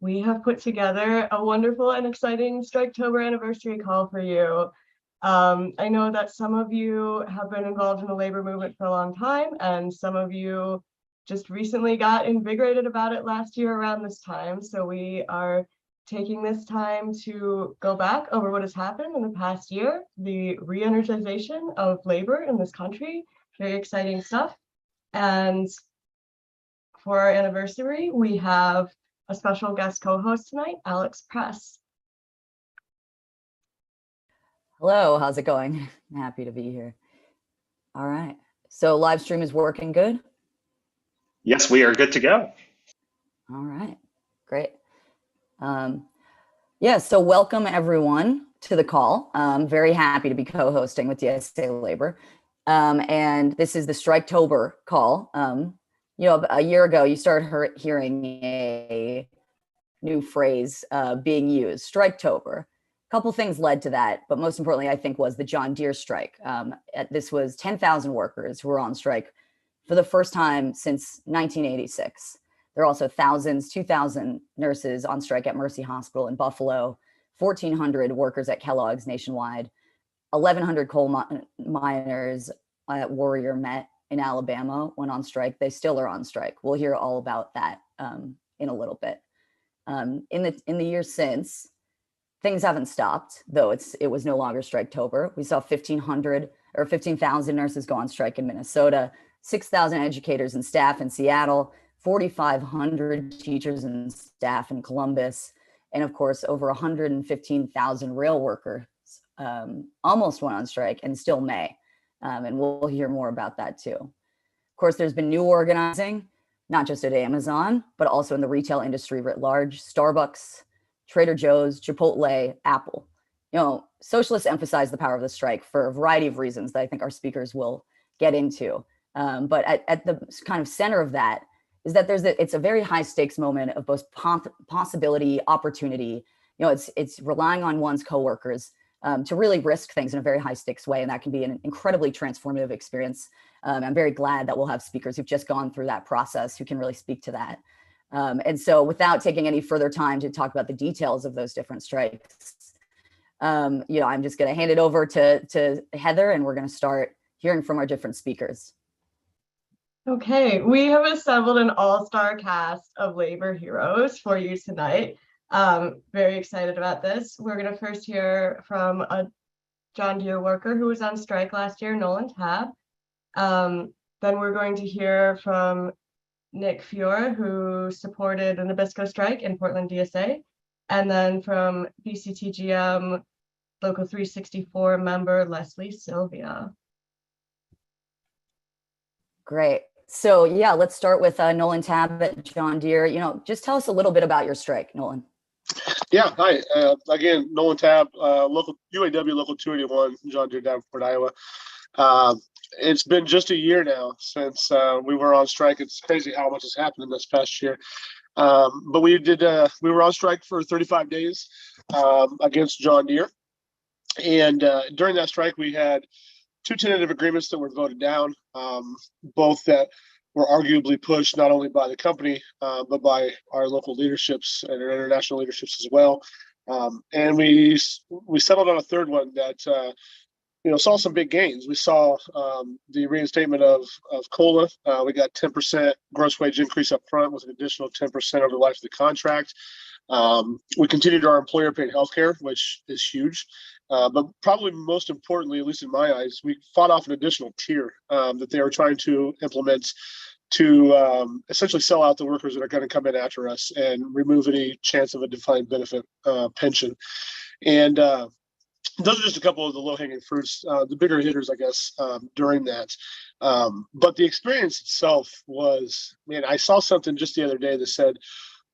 we have put together a wonderful and exciting Striketober anniversary call for you. I know that some of you have been involved in the labor movement for a long time, and some of you just recently got invigorated about it last year around this time. So we are taking this time to go back over what has happened in the past year, the re-energization of labor in this country. Very exciting stuff. And for our anniversary, we have a special guest co-host tonight, Alex Press. Hello, how's it going? I'm happy to be here. All right. So live stream is working good? Yes, we are good to go. All right, great. So welcome everyone to the call. I'm very happy to be co-hosting with DSA Labor. And this is the Striketober call. A year ago, you started hearing a new phrase being used, Striketober. A couple things led to that, but most importantly, I think, was the John Deere strike. This was 10,000 workers who were on strike for the first time since 1986. There are also 2,000 nurses on strike at Mercy Hospital in Buffalo, 1,400 workers at Kellogg's nationwide, 1,100 coal miners at Warrior Met in Alabama went on strike. They still are on strike. We'll hear all about that in a little bit. In the years since, things haven't stopped, though it was no longer Striketober. We saw 15,000 nurses go on strike in Minnesota, 6,000 educators and staff in Seattle, 4,500 teachers and staff in Columbus, and of course, over 115,000 rail workers almost went on strike and still may. And we'll hear more about that too. Of course, there's been new organizing, not just at Amazon, but also in the retail industry writ large. Starbucks, Trader Joe's, Chipotle, Apple. Socialists emphasize the power of the strike for a variety of reasons that I think our speakers will get into. But at the kind of center of that is that it's a very high stakes moment of both possibility, opportunity. It's relying on one's coworkers to really risk things in a very high stakes way. And that can be an incredibly transformative experience. I'm very glad that we'll have speakers who've just gone through that process who can really speak to that. And so without taking any further time to talk about the details of those different strikes, I'm just going to hand it over to Heather, and we're going to start hearing from our different speakers. Okay, we have assembled an all-star cast of labor heroes for you tonight. Very excited about this. We're going to first hear from a John Deere worker who was on strike last year, Nolan Tabb. Then we're going to hear from Nick Fiore, who supported the Nabisco strike in Portland DSA, and then from BCTGM Local 364 member Leslie Sylvia. Great. So yeah, let's start with Nolan Tabb at John Deere. Just tell us a little bit about your strike, Nolan. Yeah, hi. Again, Nolan Tabb, local UAW Local 281, John Deere, Davenport, Iowa. It's been just a year now since we were on strike. It's crazy how much has happened in this past year. But we were on strike for 35 days against John Deere. And during that strike, we had two tentative agreements that were voted down, both that were arguably pushed not only by the company, but by our local leaderships and our international leaderships as well. And we settled on a third one that saw some big gains. We saw the reinstatement of COLA. We got 10% gross wage increase up front with an additional 10% over the life of the contract. We continued our employer paid healthcare, which is huge. But probably most importantly, at least in my eyes, we fought off an additional tier that they were trying to implement to essentially sell out the workers that are going to come in after us and remove any chance of a defined benefit pension. And those are just a couple of the low-hanging fruits, the bigger hitters, I guess, during that. But the experience itself was, I saw something just the other day that said,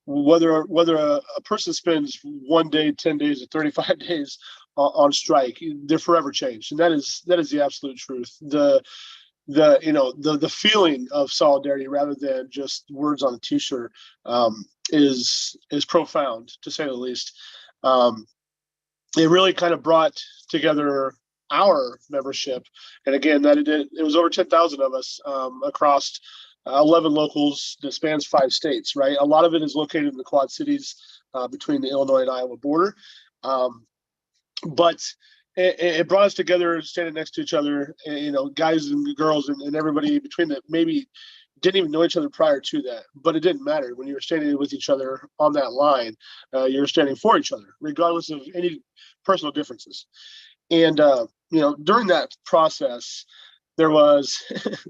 whether a person spends 1 day, 10 days, or 35 days on strike, they're forever changed, and that is the absolute truth. The feeling of solidarity rather than just words on a T-shirt is profound, to say the least. It really kind of brought together our membership, and again, it was over 10,000 of us across 11 locals that spans 5 states, right? A lot of it is located in the Quad Cities between the Illinois and Iowa border. But it brought us together, standing next to each other, guys and girls and everybody between that maybe didn't even know each other prior to that, but it didn't matter. When you were standing with each other on that line, you were standing for each other, regardless of any personal differences. And, during that process, there was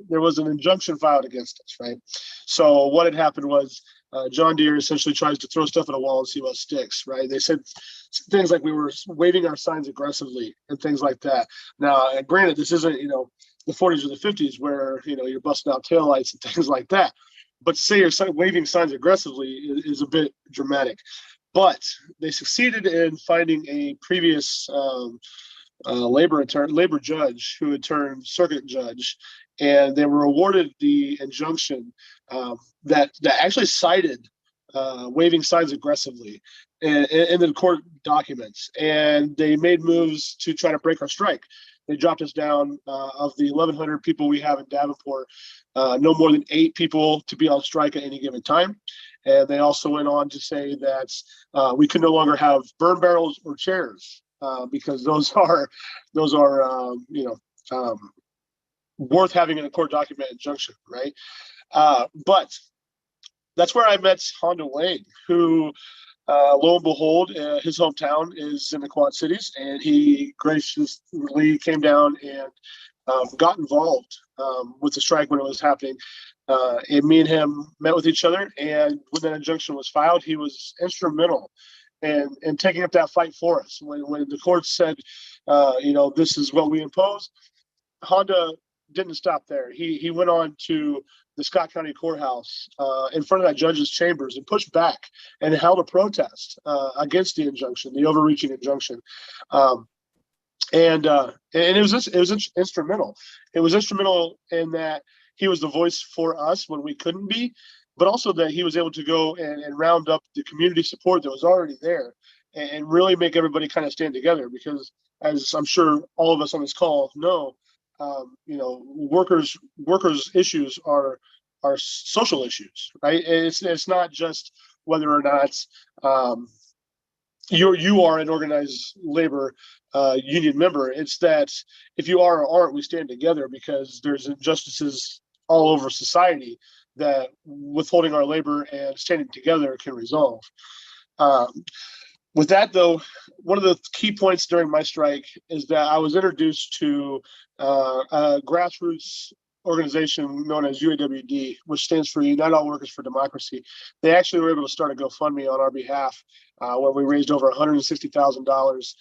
an injunction filed against us, right? So what had happened was John Deere essentially tries to throw stuff at a wall and see what sticks, right? They said things like we were waving our signs aggressively and things like that. Now, granted, this isn't, the 40s or the 50s where, you're busting out taillights and things like that. But to say you're waving signs aggressively is a bit dramatic. But they succeeded in finding a previous labor judge who had turned circuit judge, and they were awarded the injunction that actually cited waving signs aggressively in the court documents, and they made moves to try to break our strike. They dropped us down of the 1,100 people we have in Davenport, no more than 8 people to be on strike at any given time. And they also went on to say that we could no longer have burn barrels or chairs because those are worth having in a court document injunction, right? But that's where I met Honda Wayne, who lo and behold, his hometown is in the Quad Cities, and he graciously came down and got involved with the strike when it was happening. And me and him met with each other, and when that injunction was filed, he was instrumental in taking up that fight for us. When the court said, this is what we impose, Honda didn't stop there. He went on to the Scott County Courthouse in front of that judge's chambers and pushed back and held a protest against the injunction, the overreaching injunction. And it was instrumental. It was instrumental in that he was the voice for us when we couldn't be, but also that he was able to go and round up the community support that was already there and really make everybody kind of stand together. Because as I'm sure all of us on this call know, workers issues are social issues, right? It's not just whether or not you are an organized labor union member. It's that if you are or aren't, we stand together, because there's injustices all over society that withholding our labor and standing together can resolve. With that, though, one of the key points during my strike is that I was introduced to a grassroots organization known as UAWD, which stands for Unite All Workers for Democracy. They actually were able to start a GoFundMe on our behalf, where we raised over $160,000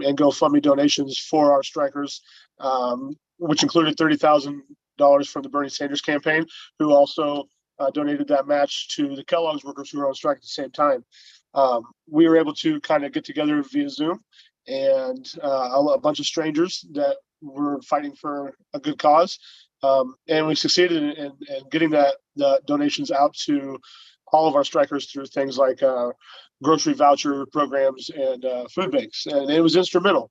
in GoFundMe donations for our strikers, which included $30,000 from the Bernie Sanders campaign, who also donated that match to the Kellogg's workers who were on strike at the same time. We were able to kind of get together via Zoom, and a bunch of strangers that were fighting for a good cause. And we succeeded in getting the donations out to all of our strikers through things like grocery voucher programs and food banks. And it was instrumental.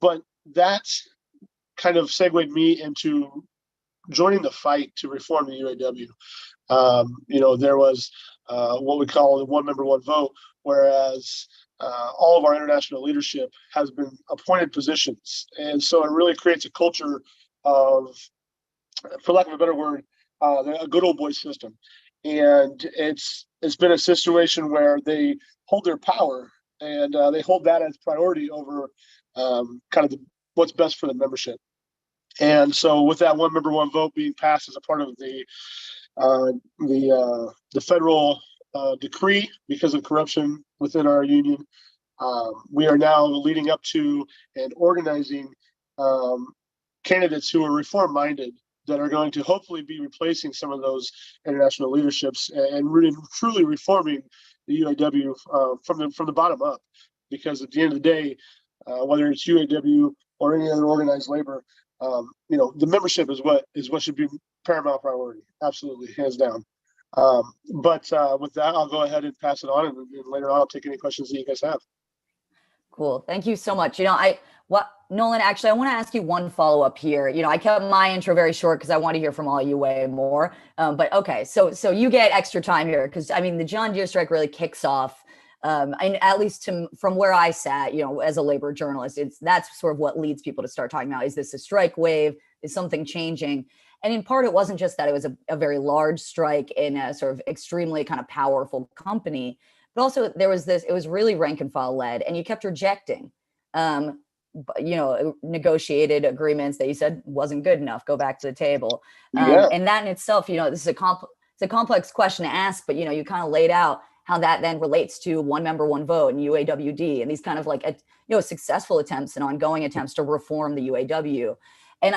But that kind of segued me into joining the fight to reform the UAW. There was what we call the one member, one vote, whereas all of our international leadership has been appointed positions. And so it really creates a culture of, for lack of a better word, a good old boy system. And it's been a situation where they hold their power, and they hold that as priority over kind of what's best for the membership. And so with that one member, one vote being passed as a part of the federal decree because of corruption within our union, we are now leading up to and organizing candidates who are reform-minded that are going to hopefully be replacing some of those international leaderships and really truly reforming the UAW from the bottom up. Because at the end of the day, whether it's UAW or any other organized labor, the membership is what should be paramount priority. Absolutely, hands down. But with that, I'll go ahead and pass it on, and later on I'll take any questions that you guys have. Cool. Thank you so much. Nolan, actually, I want to ask you one follow-up here. I kept my intro very short because I want to hear from all you way more. But okay, so you get extra time here because the John Deere strike really kicks off. And at least from where I sat, as a labor journalist, that's sort of what leads people to start talking about, is this a strike wave? Is something changing? And in part, it wasn't just that it was a very large strike in a sort of extremely kind of powerful company, but also it was really rank and file led, and you kept rejecting, negotiated agreements that you said wasn't good enough, go back to the table. And that in itself, this is it's a complex question to ask, but you kind of laid out how that then relates to one member, one vote and UAWD and these kind of like, successful attempts and ongoing attempts to reform the UAW. And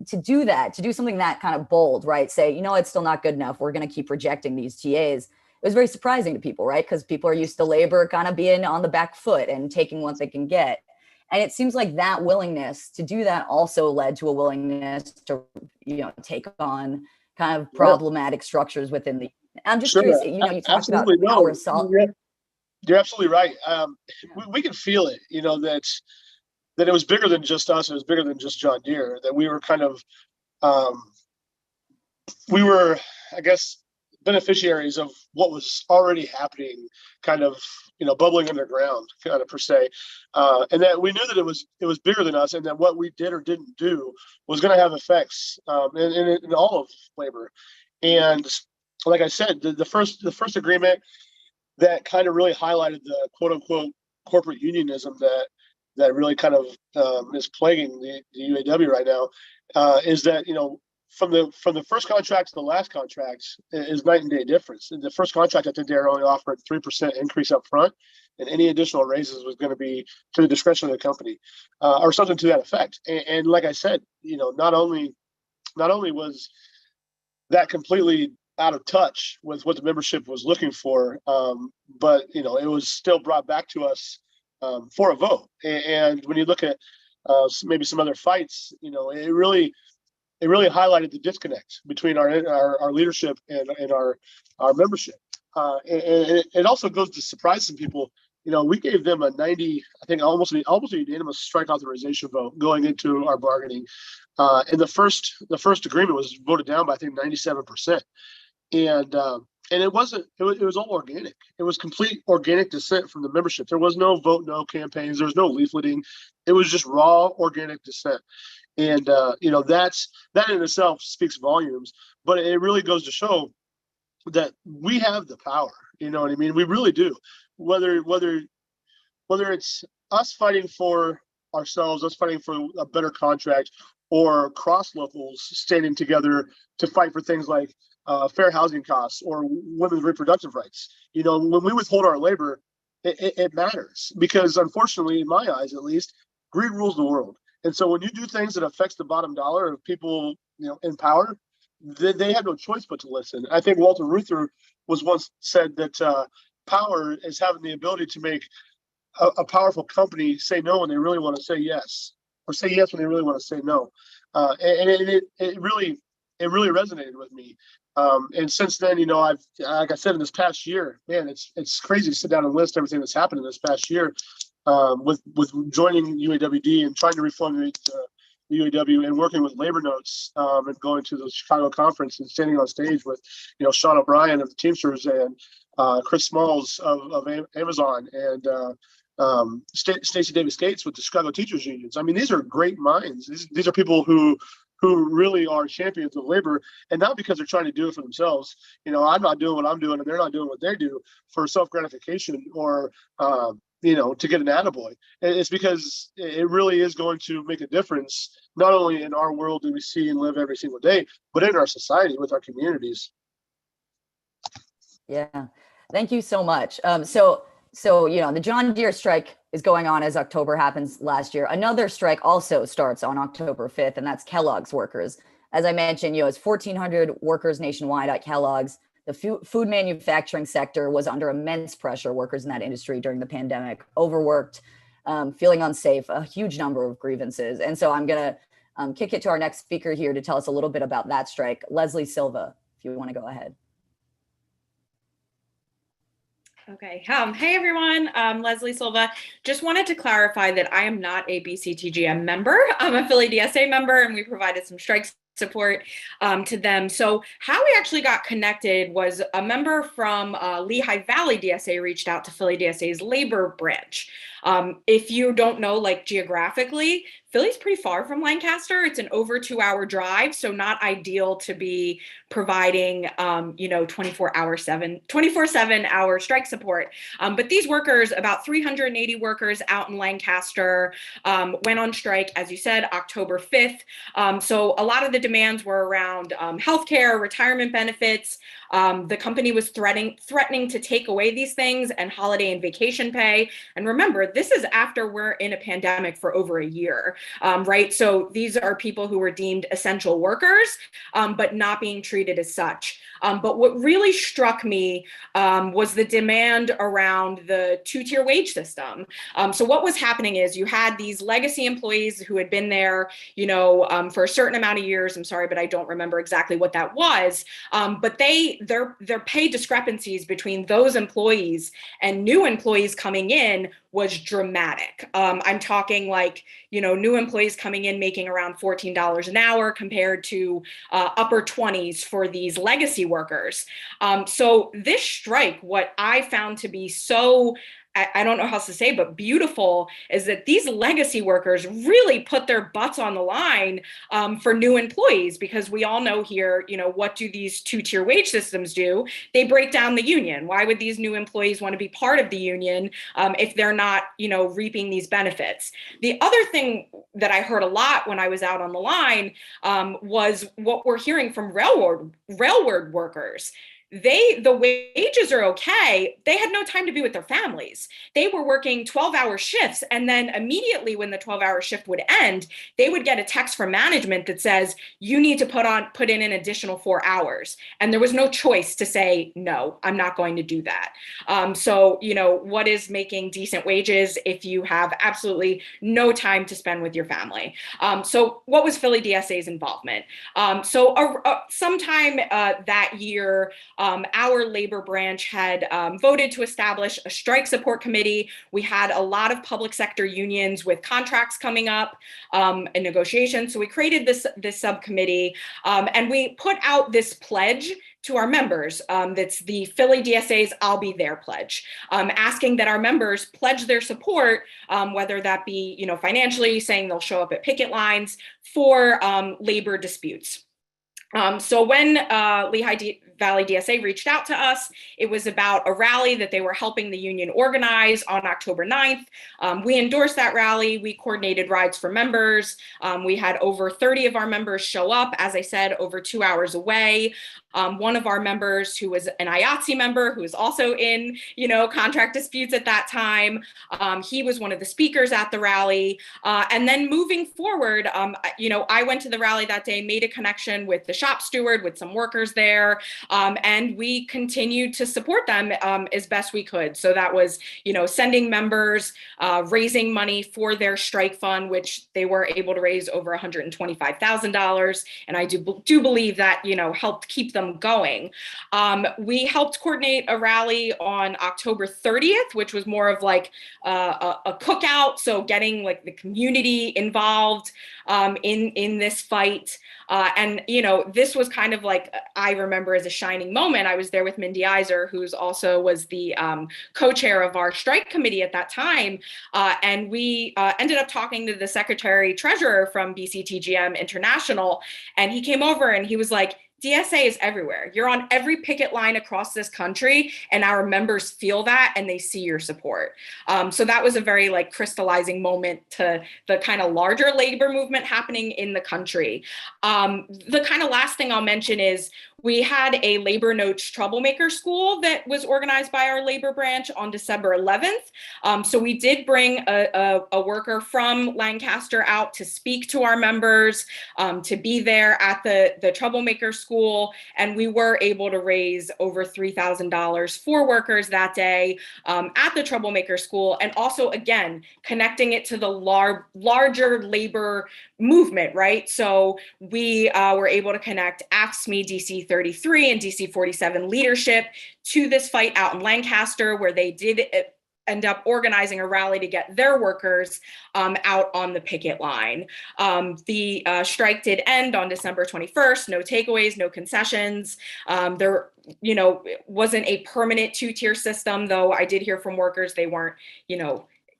to do something that kind of bold, right? Say, it's still not good enough. We're going to keep rejecting these TAs. It was very surprising to people, right? Because people are used to labor kind of being on the back foot and taking what they can get. And it seems like that willingness to do that also led to a willingness to, take on kind of problematic structures within the. I'm just curious. You talked about power assault. You're absolutely right. We can feel it. That it was bigger than just us. It was bigger than just John Deere. That we were kind of, I guess, beneficiaries of what was already happening, kind of, bubbling underground, kind of per se, and that we knew that it was bigger than us, and that what we did or didn't do was going to have effects in all of labor. And like I said, the first agreement that kind of really highlighted the quote unquote corporate unionism that really kind of is plaguing the UAW right now, is that from the first contract to the last contract is night and day difference. In the first contract, I think they were only offered 3% increase up front, and any additional raises was going to be to the discretion of the company, or something to that effect. And like I said, not only was that completely out of touch with what the membership was looking for, but it was still brought back to us for a vote. And when you look at maybe some other fights, it really highlighted the disconnect between our leadership and our membership. And it also goes to surprise some people. We gave them a 90, I think almost a unanimous strike authorization vote going into our bargaining. And the first agreement was voted down by, I think, 97%. And it was all organic. It was complete organic dissent from the membership. There was no vote no campaigns. There was no leafleting. It was just raw organic dissent. And that in itself speaks volumes, but it really goes to show that we have the power. You know what I mean? We really do. Whether it's us fighting for ourselves, us fighting for a better contract, or cross locals standing together to fight for things like fair housing costs or women's reproductive rights. When we withhold our labor, it matters, because unfortunately, in my eyes at least, greed rules the world. And so when you do things that affects the bottom dollar of people, in power, they have no choice but to listen. I think Walter Reuther was once said that power is having the ability to make a powerful company say no when they really want to say yes, or say yes when they really want to say no. And it really resonated with me. And since then, I've, like I said, in this past year, man, it's crazy to sit down and list everything that's happened in this past year, with joining UAWD and trying to reform the UAW and working with Labor Notes, and going to the Chicago conference and standing on stage with, Sean O'Brien of the Teamsters and Chris Smalls of Amazon and Stacey Davis Gates with the Chicago Teachers Unions. I mean, these are great minds. These are people who really are champions of labor, and not because they're trying to do it for themselves. I'm not doing what I'm doing, and they're not doing what they do for self-gratification or, to get an attaboy. It's because it really is going to make a difference, not only in our world that we see and live every single day, but in our society with our communities. Yeah, thank you so much. So the John Deere strike is going on as October happens last year. Another strike also starts on October 5th, and that's Kellogg's workers. As I mentioned, it's 1,400 workers nationwide at Kellogg's. The food manufacturing sector was under immense pressure, workers in that industry during the pandemic, overworked, feeling unsafe, a huge number of grievances. And so I'm going to kick it to our next speaker here to tell us a little bit about that strike. Leslie Silva, if you want to go ahead. Okay. Hey, everyone. Leslie Silva. Just wanted to clarify that I am not a BCTGM member. I'm a Philly DSA member, and we provided some strike support to them. So how we actually got connected was a member from Lehigh Valley DSA reached out to Philly DSA's labor branch. If you don't know, like geographically, Philly's pretty far from Lancaster. It's an over 2-hour drive, so not ideal to be providing, 24/7 hour strike support. But these workers, about 380 workers out in Lancaster, went on strike, as you said, October 5th. So a lot of the demands were around healthcare, retirement benefits. The company was threatening to take away these things and holiday and vacation pay. And remember, this is after we're in a pandemic for over a year. Right? So these are people who were deemed essential workers, but not being treated as such. But what really struck me was the demand around the two-tier wage system. So what was happening is you had these legacy employees who had been there, for a certain amount of years. I'm sorry, but I don't remember exactly what that was. But their pay discrepancies between those employees and new employees coming in was dramatic. I'm talking like, new employees coming in making around $14 an hour compared to upper 20s for these legacy workers. So this strike, what I found to be so, I don't know how else to say, but beautiful, is that these legacy workers really put their butts on the line for new employees, because we all know here, what do these two-tier wage systems do? They break down the union. Why would these new employees want to be part of the union if they're not, reaping these benefits? The other thing that I heard a lot when I was out on the line was what we're hearing from railroad workers. The wages are okay. They had no time to be with their families. They were working 12-hour shifts. And then immediately when the 12-hour shift would end, they would get a text from management that says, you need to put in an additional 4 hours. And there was no choice to say, no, I'm not going to do that. So, what is making decent wages if you have absolutely no time to spend with your family? So what was Philly DSA's involvement? Sometime that year, our labor branch had voted to establish a strike support committee. We had a lot of public sector unions with contracts coming up and negotiations. So we created this subcommittee and we put out this pledge to our members. That's the Philly DSA's I'll Be There pledge, asking that our members pledge their support, whether that be financially, saying they'll show up at picket lines for labor disputes. So when Lehigh Valley DSA reached out to us, it was about a rally that they were helping the union organize on October 9th. We endorsed that rally. We coordinated rides for members. We had over 30 of our members show up, as I said, over 2 hours away. One of our members, who was an IATSE member, who was also in, contract disputes at that time, he was one of the speakers at the rally. And then moving forward, I went to the rally that day, made a connection with the shop steward, with some workers there, and we continued to support them as best we could. So that was, sending members, raising money for their strike fund, which they were able to raise over $125,000. And I do believe that, helped keep them going. We helped coordinate a rally on October 30th, which was more of like a cookout. So getting like the community involved in this fight. And, this was kind of like, I remember as a shining moment. I was there with Mindy Iser, who's also was the co-chair of our strike committee at that time. And we ended up talking to the secretary treasurer from BCTGM International. And he came over and he was like, DSA is everywhere. You're on every picket line across this country, and our members feel that and they see your support. So that was a very crystallizing moment to the kind of larger labor movement happening in the country. The kind of last thing I'll mention is we had a labor notes troublemaker school that was organized by our labor branch on December 11th. So we did bring a worker from Lancaster out to speak to our members, to be there at the troublemaker school. And we were able to raise over $3,000 for workers that day at the troublemaker school. And also, again, connecting it to the larger labor movement, right? So we were able to connect AFSCME DC DC-33 and DC-47 leadership to this fight out in Lancaster, where they did end up organizing a rally to get their workers out on the picket line. The strike did end on December 21st, no takeaways, no concessions. There, wasn't a permanent two-tier system, though I did hear from workers they weren't,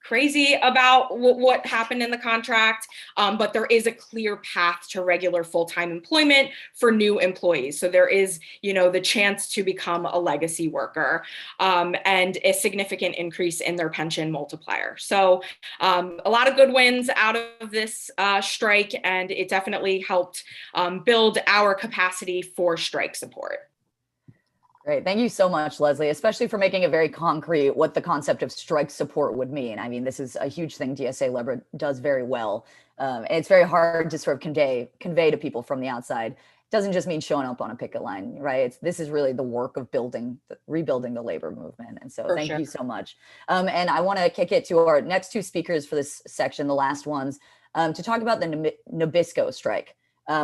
crazy about what happened in the contract, but there is a clear path to regular full-time employment for new employees. So there is, the chance to become a legacy worker, and a significant increase in their pension multiplier. So a lot of good wins out of this strike, and it definitely helped build our capacity for strike support. Great. Thank you so much, Leslie, especially for making it very concrete what the concept of strike support would mean. I mean, this is a huge thing DSA Labor does very well. And it's very hard to sort of convey to people from the outside. It doesn't just mean showing up on a picket line, right? This is really the work of rebuilding the labor movement. And so thank you so much. And I want to kick it to our next two speakers for this section, the last ones, to talk about the Nabisco strike,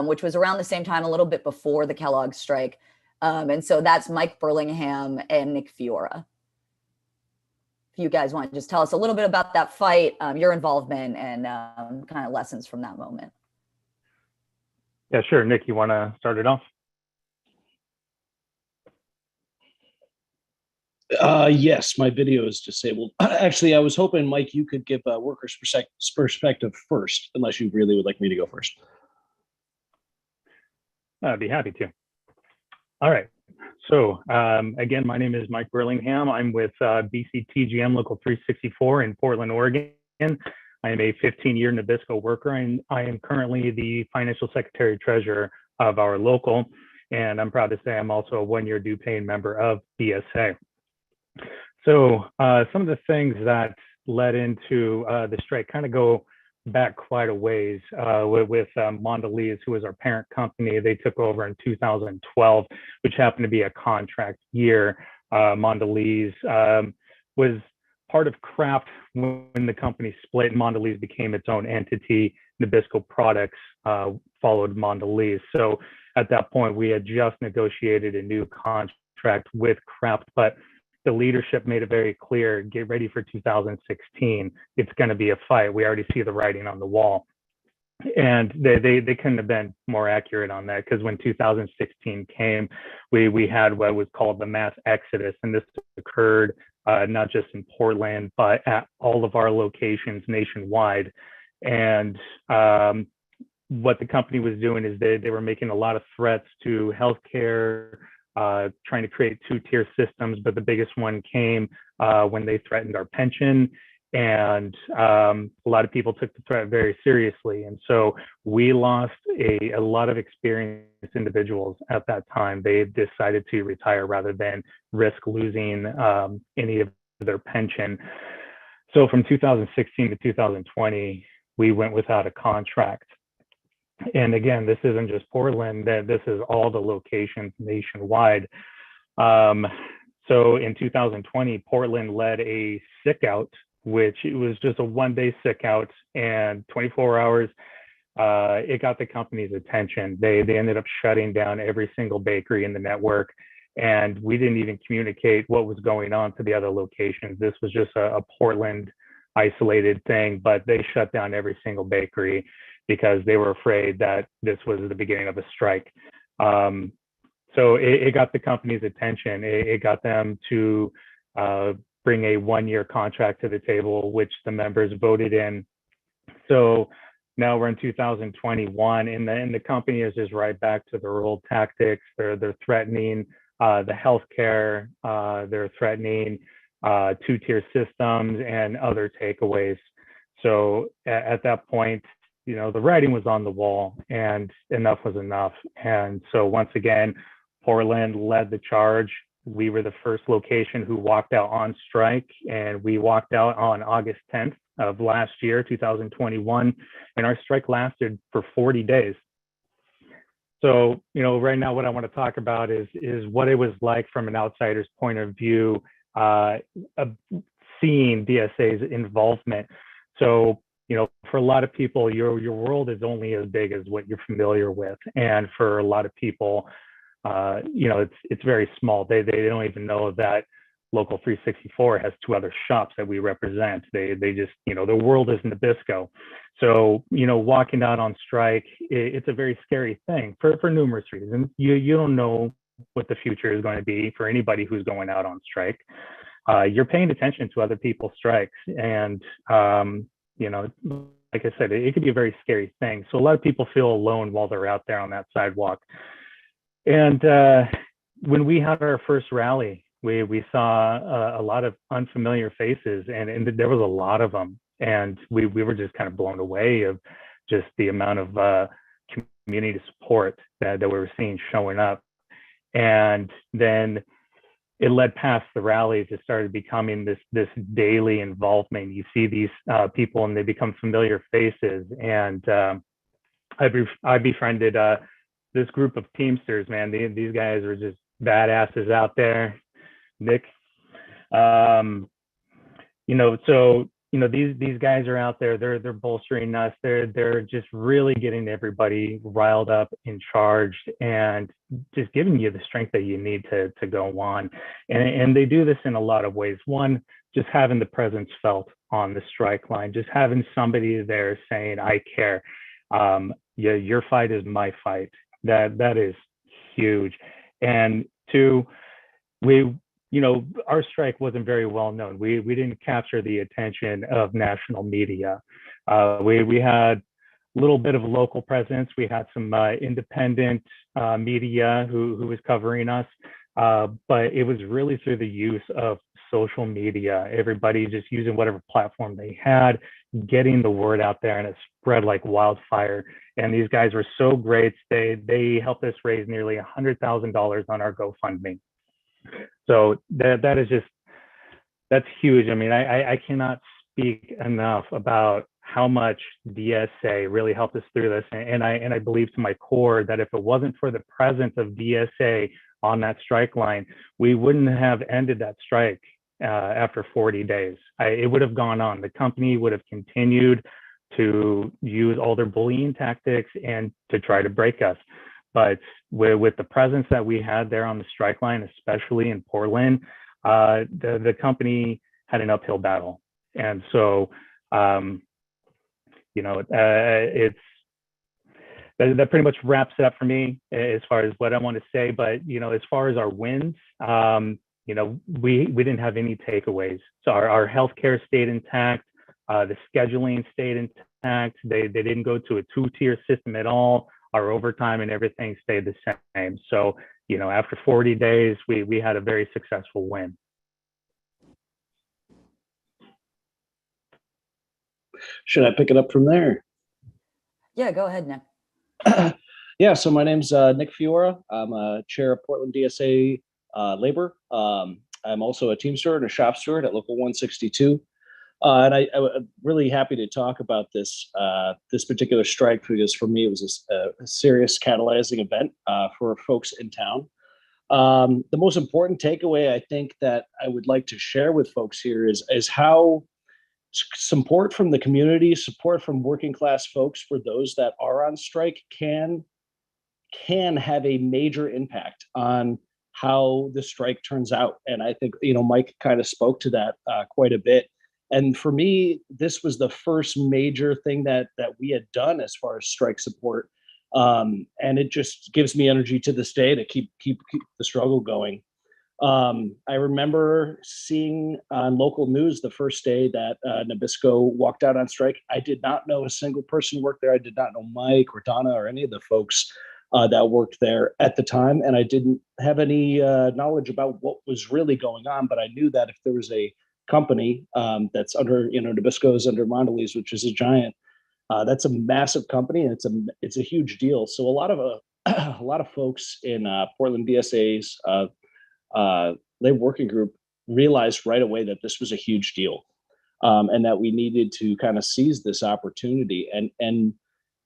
which was around the same time, a little bit before the Kellogg strike. And so that's Mike Burlingham and Nick Fiora. If you guys want to just tell us a little bit about that fight, your involvement, and kind of lessons from that moment. Yeah, sure. Nick, you want to start it off? Yes, my video is disabled. Actually, I was hoping, Mike, you could give a worker's perspective first, unless you really would like me to go first. I'd be happy to. All right. So again, my name is Mike Burlingham. I'm with BCTGM Local 364 in Portland, Oregon. I am a 15-year Nabisco worker, and I am currently the financial secretary treasurer of our local. And I'm proud to say I'm also a one-year due paying member of DSA. So some of the things that led into the strike kind of go back quite a ways with Mondelez, who was our parent company. They took over in 2012, which happened to be a contract year. Mondelez was part of Kraft when the company split. Mondelez became its own entity. Nabisco Products followed Mondelez. So at that point, we had just negotiated a new contract with Kraft, but the leadership made it very clear, get ready for 2016. It's going to be a fight. We already see the writing on the wall. And they couldn't have been more accurate on that, because when 2016 came, we had what was called the mass exodus. And this occurred not just in Portland, but at all of our locations nationwide. And what the company was doing is they were making a lot of threats to healthcare, trying to create two-tier systems, but the biggest one came when they threatened our pension. And a lot of people took the threat very seriously. And so we lost a lot of experienced individuals at that time. They decided to retire rather than risk losing any of their pension. So from 2016 to 2020, we went without a contract. And again, this isn't just Portland, this is all the locations nationwide. So in 2020, Portland led a sick out, which it was just a one-day sick out, and 24 hours, it got the company's attention. They ended up shutting down every single bakery in the network, and we didn't even communicate what was going on to the other locations. This was just a Portland isolated thing, but they shut down every single bakery because they were afraid that this was the beginning of a strike. So it got the company's attention. It got them to bring a one-year contract to the table, which the members voted in. So now we're in 2021, and the company is just right back to their old tactics. They're threatening the healthcare. They're threatening two-tier systems and other takeaways. So at that point, the writing was on the wall, and enough was enough. And so once again, Portland led the charge. We were the first location who walked out on strike, and we walked out on August 10th of last year, 2021, and our strike lasted for 40 days. So, right now what I want to talk about is what it was like from an outsider's point of view, seeing DSA's involvement. So, for a lot of people, your world is only as big as what you're familiar with. And for a lot of people, it's very small. They don't even know that Local 364 has 2 other shops that we represent. They just, the world is Nabisco. So, walking out on strike, it's a very scary thing for numerous reasons. You don't know what the future is going to be for anybody who's going out on strike. You're paying attention to other people's strikes, and like I said, it could be a very scary thing. So a lot of people feel alone while they're out there on that sidewalk. And when we had our first rally, we saw a lot of unfamiliar faces, and there was a lot of them. And we were just kind of blown away of just the amount of community support that we were seeing showing up. And then it led past the rallies. It started becoming this daily involvement. You see these people and they become familiar faces. And I befriended this group of Teamsters, man. These guys are just badasses out there. Nick, these guys are out there. They're bolstering us. They're just really getting everybody riled up and charged, and just giving you the strength that you need to go on. And they do this in a lot of ways. One, just having the presence felt on the strike line, just having somebody there saying, "I care. Your fight is my fight." That is huge. And 2, our strike wasn't very well known. We didn't capture the attention of national media. We had a little bit of local presence. We had some independent media who was covering us, but it was really through the use of social media. Everybody just using whatever platform they had, getting the word out there, and it spread like wildfire. And these guys were so great. They helped us raise nearly $100,000 on our GoFundMe. So that's huge. I mean, I cannot speak enough about how much DSA really helped us through this. And I believe to my core that if it wasn't for the presence of DSA on that strike line, we wouldn't have ended that strike after 40 days. It would have gone on. The company would have continued to use all their bullying tactics and to try to break us. But with the presence that we had there on the strike line, especially in Portland, the company had an uphill battle. And so, that pretty much wraps it up for me as far as what I want to say. But, as far as our wins, we didn't have any takeaways. So our healthcare stayed intact. The scheduling stayed intact. They didn't go to a 2-tier system at all. Our overtime and everything stayed the same. So, after 40 days, we had a very successful win. Should I pick it up from there? Yeah, go ahead, Nick. Yeah, so my name's Nick Fiora. I'm a chair of Portland DSA Labor. I'm also a Teamster and a shop steward at Local 162. And I'm really happy to talk about this particular strike, because for me it was a serious catalyzing event for folks in town. The most important takeaway I think that I would like to share with folks here is how support from the community, support from working class folks for those that are on strike can have a major impact on how the strike turns out. And I think Mike kind of spoke to that quite a bit. And for me, this was the first major thing that we had done as far as strike support. And it just gives me energy to this day to keep the struggle going. I remember seeing on local news the first day that Nabisco walked out on strike. I did not know a single person worked there. I did not know Mike or Donna or any of the folks that worked there at the time. And I didn't have any knowledge about what was really going on, but I knew that if there was a company that's under, Nabisco is under Mondelez, which is a giant. That's a massive company, and it's a huge deal. So a lot of folks in Portland DSA's labor working group realized right away that this was a huge deal, and that we needed to kind of seize this opportunity. And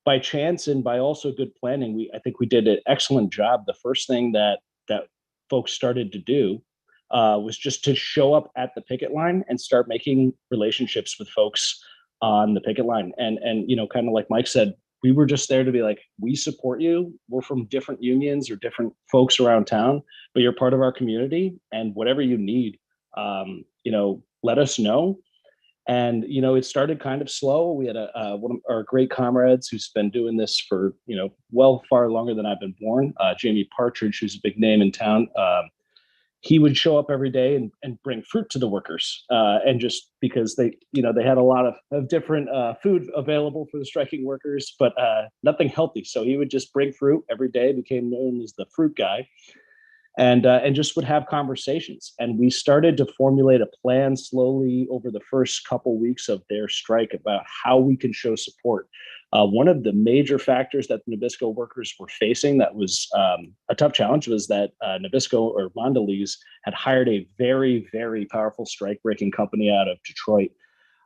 by chance and by also good planning, I think we did an excellent job. The first thing that folks started to do was just to show up at the picket line and start making relationships with folks on the picket line. And kind of like Mike said, we were just there to be like, we support you. We're from different unions or different folks around town, but you're part of our community, and whatever you need, let us know. And it started kind of slow. We had one of our great comrades who's been doing this for well far longer than I've been born. Jamie Partridge, who's a big name in town. He would show up every day and bring fruit to the workers, and just because they had a lot of different food available for the striking workers, but nothing healthy. So he would just bring fruit every day. Became known as the fruit guy. And just would have conversations. And we started to formulate a plan slowly over the first couple weeks of their strike about how we can show support. One of the major factors that the Nabisco workers were facing that was a tough challenge was that Nabisco or Mondelez had hired a very, very powerful strike-breaking company out of Detroit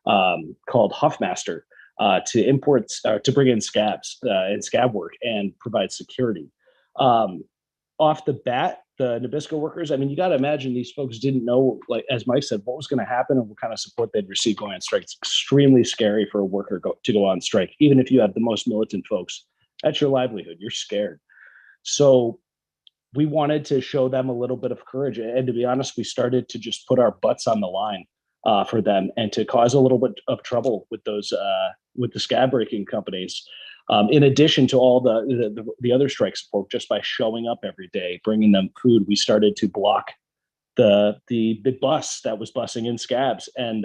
called Huffmaster to bring in scabs and scab work and provide security. Off the bat, the Nabisco workers, I mean, you got to imagine these folks didn't know, like, as Mike said, what was going to happen and what kind of support they'd receive going on strike. It's extremely scary for a worker to go on strike. Even if you have the most militant folks, that's your livelihood. You're scared. So we wanted to show them a little bit of courage. And to be honest, we started to just put our butts on the line for them and to cause a little bit of trouble with those, with the scab breaking companies. In addition to all the other strike support, just by showing up every day, bringing them food, we started to block the big bus that was busing in scabs. And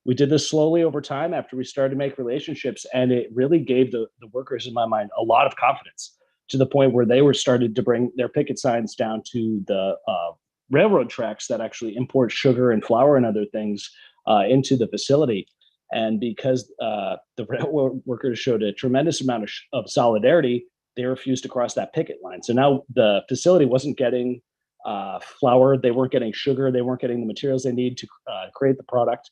we did this slowly over time after we started to make relationships. And it really gave the workers, in my mind, a lot of confidence, to the point where they were started to bring their picket signs down to the railroad tracks that actually import sugar and flour and other things into the facility. And because the railroad workers showed a tremendous amount of solidarity, they refused to cross that picket line. So now the facility wasn't getting flour, they weren't getting sugar, they weren't getting the materials they need to create the product.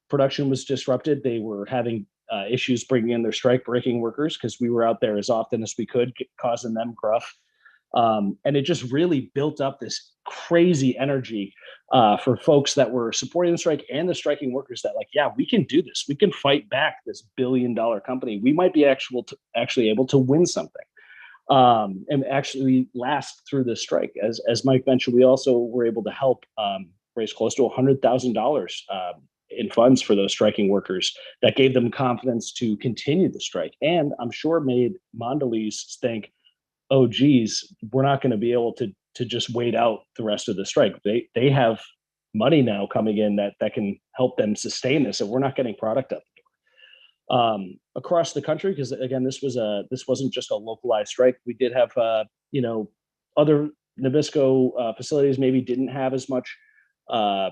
Production was disrupted. They were having issues bringing in their strike-breaking workers because we were out there as often as we could, causing them gruff. And it just really built up this crazy energy for folks that were supporting the strike and the striking workers that, like, yeah, we can do this. We can fight back this billion-dollar company. We might be actually able to win something and actually last through the strike. As Mike mentioned, we also were able to help raise close to $100,000 in funds for those striking workers that gave them confidence to continue the strike. And I'm sure made Mondelez think, oh, geez, we're not going to be able to just wait out the rest of the strike. They have money now coming in that can help them sustain this, and we're not getting product up the door. Across the country, because again, this wasn't just a localized strike. We did have other Nabisco facilities maybe didn't have as much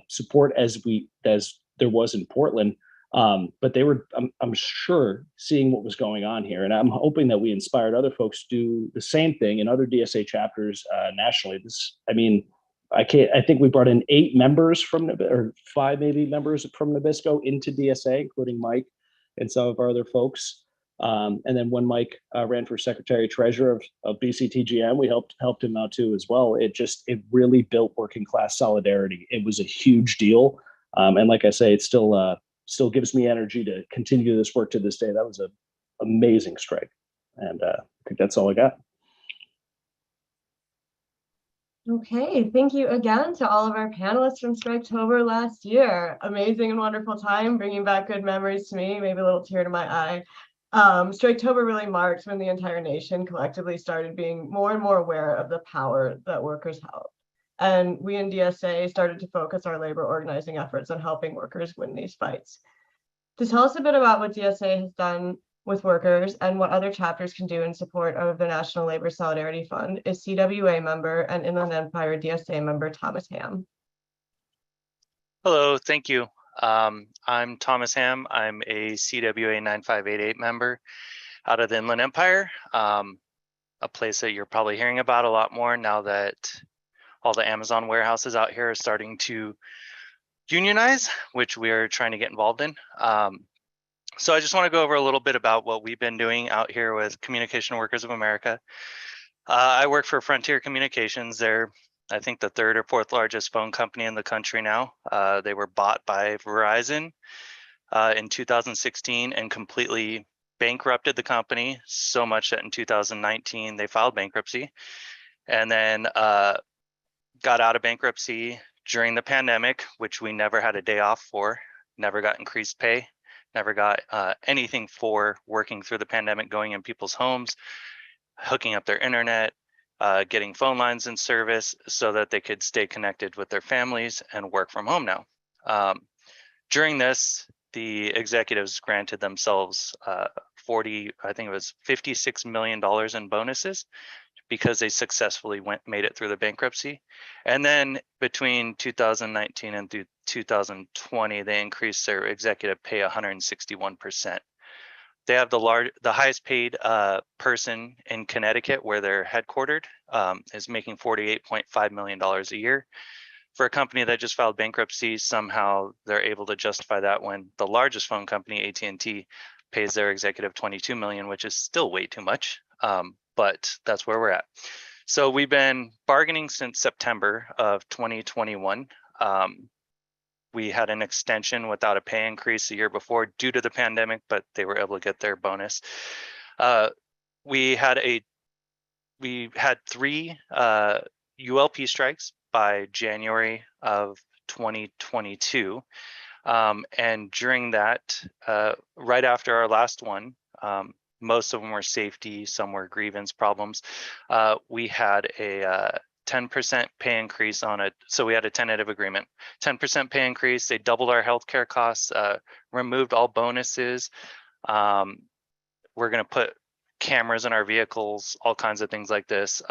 support as there was in Portland. But they were, I'm sure, seeing what was going on here. And I'm hoping that we inspired other folks to do the same thing in other DSA chapters nationally. I think we brought in 8 members or 5 maybe members from Nabisco into DSA, including Mike and some of our other folks. And then when Mike ran for Secretary Treasurer of BCTGM, we helped him out too as well. It really built working class solidarity. It was a huge deal. And like I say, it's still gives me energy to continue this work to this day. That was an amazing strike. And I think that's all I got. Okay, thank you again to all of our panelists from Striketober last year. Amazing and wonderful time, bringing back good memories to me, maybe a little tear to my eye. Striketober really marked when the entire nation collectively started being more and more aware of the power that workers held. And we in DSA started to focus our labor organizing efforts on helping workers win these fights. To tell us a bit about what DSA has done with workers and what other chapters can do in support of the National Labor Solidarity Fund is CWA member and Inland Empire DSA member Thomas Ham. Hello, thank you. I'm Thomas Ham. I'm a CWA 9588 member out of the Inland Empire, a place that you're probably hearing about a lot more now that all the Amazon warehouses out here are starting to unionize, which we are trying to get involved in. So I just want to go over a little bit about what we've been doing out here with Communication Workers of America. I work for Frontier Communications. They're, I think, the 3rd or 4th largest phone company in the country now. They were bought by Verizon in 2016 and completely bankrupted the company so much that in 2019 they filed bankruptcy, and then got out of bankruptcy during the pandemic, which we never had a day off for, never got increased pay, never got anything for working through the pandemic, going in people's homes, hooking up their internet, getting phone lines in service so that they could stay connected with their families and work from home now. During this, the executives granted themselves I think it was $56 million in bonuses because they successfully made it through the bankruptcy. And then between 2019 and 2020, they increased their executive pay 161%. They have the highest paid person in Connecticut, where they're headquartered, is making $48.5 million a year. For a company that just filed bankruptcy, somehow they're able to justify that when the largest phone company, AT&T, pays their executive $22 million, which is still way too much. But that's where we're at. So we've been bargaining since September of 2021. We had an extension without a pay increase the year before due to the pandemic, but they were able to get their bonus. We had 3 ULP strikes by January of 2022. And during that, right after our last one, most of them were safety, some were grievance problems. We had a 10% pay increase on it. So we had a tentative agreement, 10% pay increase. They doubled our healthcare costs, removed all bonuses. We're going to put cameras in our vehicles, all kinds of things like this.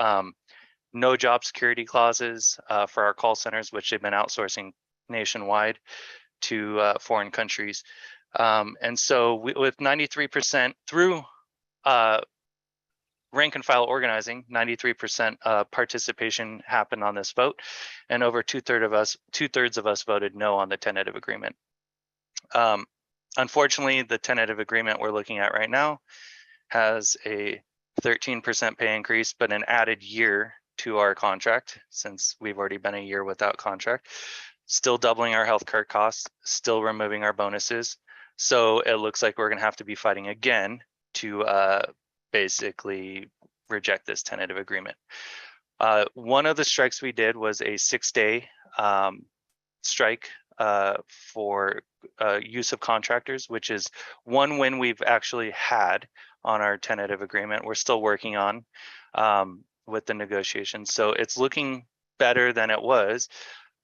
No job security clauses for our call centers, which they've been outsourcing nationwide to foreign countries. And so with 93% through rank and file organizing, 93% participation happened on this vote, and over two-thirds of us voted no on the tentative agreement. Unfortunately, the tentative agreement we're looking at right now has a 13% pay increase, but an added year to our contract, since we've already been a year without contract, still doubling our healthcare costs, still removing our bonuses. So it looks like we're going to have to be fighting again to basically reject this tentative agreement. One of the strikes we did was a 6-day strike for use of contractors, which is one win we've actually had on our tentative agreement. We're still working on with the negotiations. So it's looking better than it was.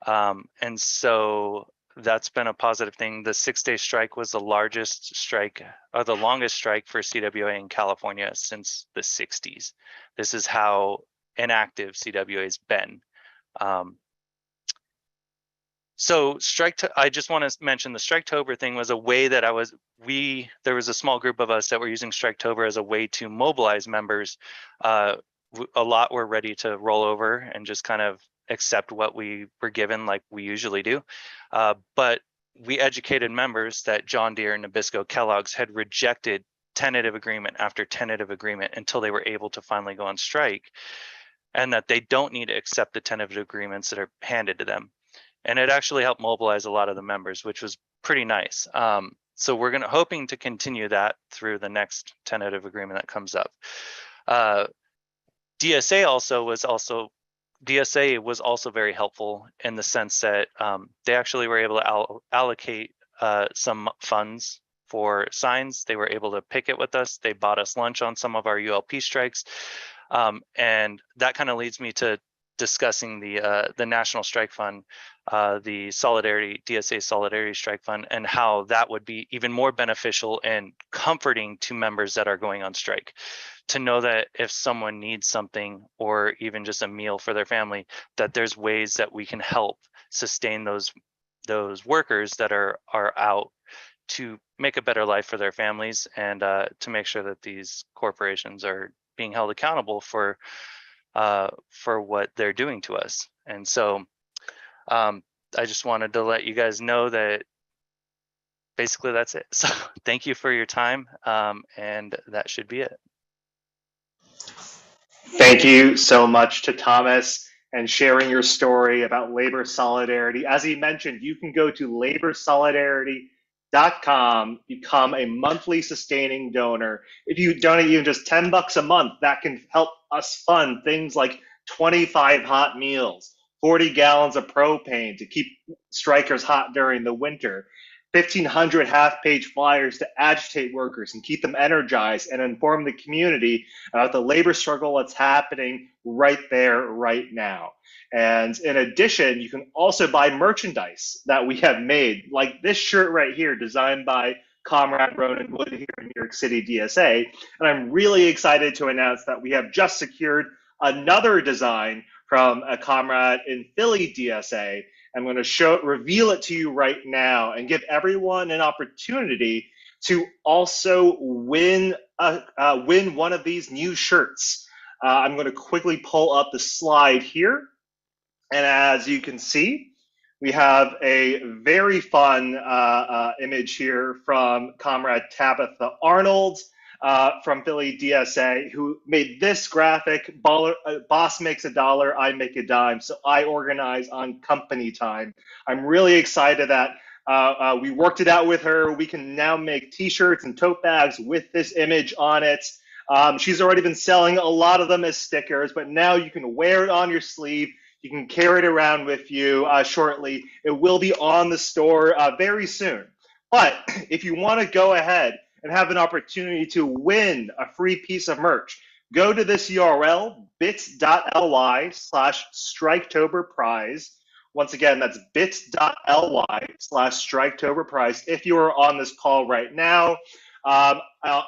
And so that's been a positive thing. The 6-day strike was the largest strike, or the longest strike for CWA in California since the 60s. This is how inactive CWA has been. So I just want to mention the Striketober thing was a way that there was a small group of us that were using Striketober as a way to mobilize members. A lot were ready to roll over and just kind of accept what we were given like we usually do. But we educated members that John Deere, Nabisco, Kellogg's had rejected tentative agreement after tentative agreement until they were able to finally go on strike, and that they don't need to accept the tentative agreements that are handed to them. And it actually helped mobilize a lot of the members, which was pretty nice. So we're hoping to continue that through the next tentative agreement that comes up. DSA was also very helpful in the sense that they actually were able to allocate some funds for signs. They were able to picket with us. They bought us lunch on some of our ULP strikes. And that kind of leads me to discussing the National Strike Fund, the DSA Solidarity Strike Fund, and how that would be even more beneficial and comforting to members that are going on strike, to know that if someone needs something or even just a meal for their family, that there's ways that we can help sustain those workers that are out to make a better life for their families, and to make sure that these corporations are being held accountable for what they're doing to us. And so I just wanted to let you guys know that basically that's it. So thank you for your time, and that should be it. Thank you so much to Thomas and sharing your story about labor solidarity. As he mentioned, you can go to laborsolidarity.org striketober.com, become a monthly sustaining donor. If you donate even just $10 a month, that can help us fund things like 25 hot meals, 40 gallons of propane to keep strikers hot during the winter, 1,500 half-page flyers to agitate workers and keep them energized and inform the community about the labor struggle that's happening right there, right now. And in addition, you can also buy merchandise that we have made, like this shirt right here, designed by Comrade Ronan Wood here in New York City DSA. And I'm really excited to announce that we have just secured another design from a comrade in Philly DSA. I'm going to reveal it to you right now and give everyone an opportunity to also win one of these new shirts. I'm going to quickly pull up the slide here. And as you can see, we have a very fun image here from Comrade Tabitha Arnold from Philly DSA, who made this graphic, boss makes $1, I make a dime, so I organize on company time. I'm really excited that we worked it out with her. We can now make t-shirts and tote bags with this image on it. She's already been selling a lot of them as stickers, but now you can wear it on your sleeve. You can carry it around with you shortly. It will be on the store very soon. But if you want to go ahead and have an opportunity to win a free piece of merch, go to this URL, bit.ly/Striketoberprize. Once again, that's bit.ly/Striketoberprize. If you are on this call right now,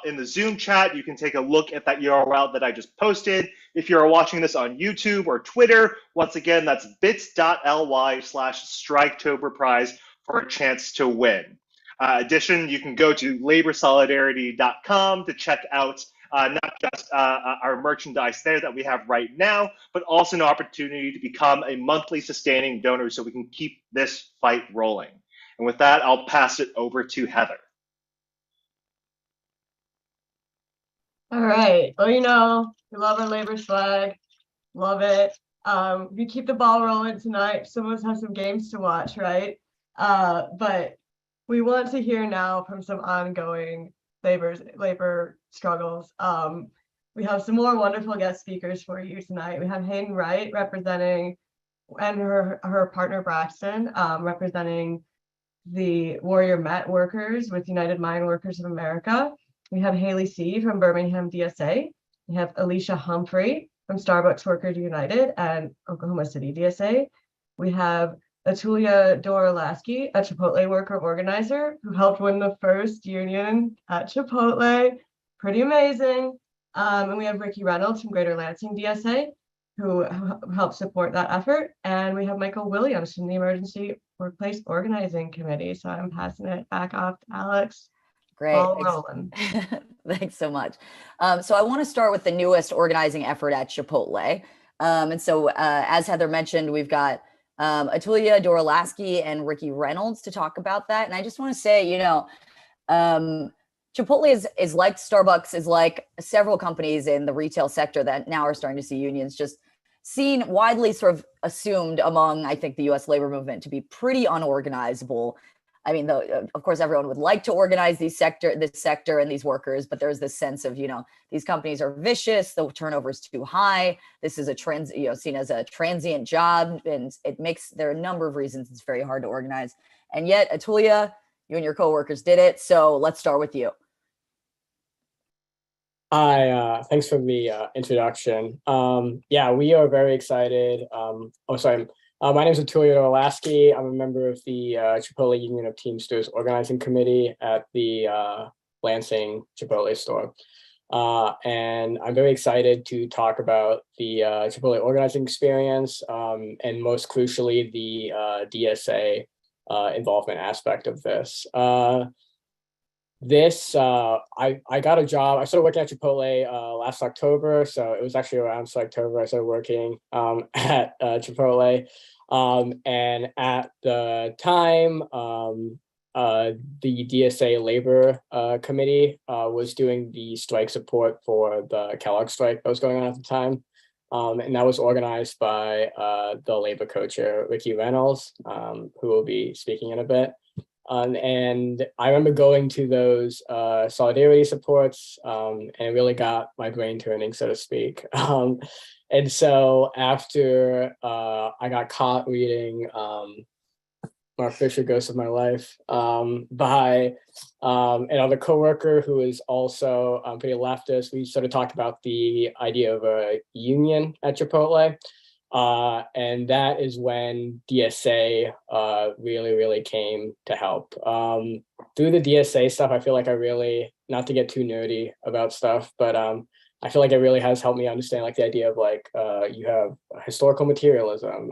in the Zoom chat, you can take a look at that URL that I just posted. If you're watching this on YouTube or Twitter, once again, that's bit.ly/Striketoberprize for a chance to win. Addition, you can go to laborsolidarity.com to check out not just our merchandise there that we have right now, but also an opportunity to become a monthly sustaining donor so we can keep this fight rolling. And with that, I'll pass it over to Heather. All right. Well, you know, we love our labor swag. Love it. We keep the ball rolling tonight. Some of us have some games to watch, right? But we want to hear now from some ongoing labor struggles. We have some more wonderful guest speakers for you tonight. We have Hayden Wright representing, and her partner Braxton, representing the Warrior Met workers with United Mine Workers of America. We have Haley C. from Birmingham DSA. We have Alicia Humphrey from Starbucks Workers United and Oklahoma City DSA. We have Atulia Dorolaski, a Chipotle worker organizer who helped win the first union at Chipotle. Pretty amazing. And we have Ricky Reynolds from Greater Lansing DSA, who helped support that effort. And we have Michael Williams from the Emergency Workplace Organizing Committee. So I'm passing it back off to Alex. Great. Thanks so much. So I want to start with the newest organizing effort at Chipotle. And so as Heather mentioned, we've got Atulia Dorolaski and Ricky Reynolds to talk about that. And I just want to say, you know, Chipotle is like Starbucks, is like several companies in the retail sector that now are starting to see unions just seen widely sort of assumed among, I think, the US labor movement to be pretty unorganizable. I mean, of course, everyone would like to organize this sector and these workers, but there's this sense of, you know, these companies are vicious, the turnover is too high. This is seen as a transient job, and there are a number of reasons it's very hard to organize. And yet, Atulia, you and your coworkers did it. So let's start with you. Hi, thanks for the introduction. Yeah, we are very excited. My name is Atulia Dorolaski. I'm a member of the Chipotle Union of Teamsters Organizing Committee at the Lansing Chipotle store. And I'm very excited to talk about the Chipotle organizing experience and most crucially, the DSA involvement aspect of this. I got a job. I started working at Chipotle last October. So it was actually around Striketober I started working at Chipotle. And at the time, the DSA Labor Committee was doing the strike support for the Kellogg strike that was going on at the time. And that was organized by the labor co-chair, Ricky Reynolds, who will be speaking in a bit. And I remember going to those solidarity supports, and it really got my brain turning, so to speak. And so after I got caught reading Mark Fisher, Ghost of My Life, by another coworker who is also pretty leftist, we sort of talked about the idea of a union at Chipotle. And that is when DSA really came to help. Through the DSA stuff, I feel like I really, not to get too nerdy about stuff, but I feel like it really has helped me understand like the idea of like you have historical materialism,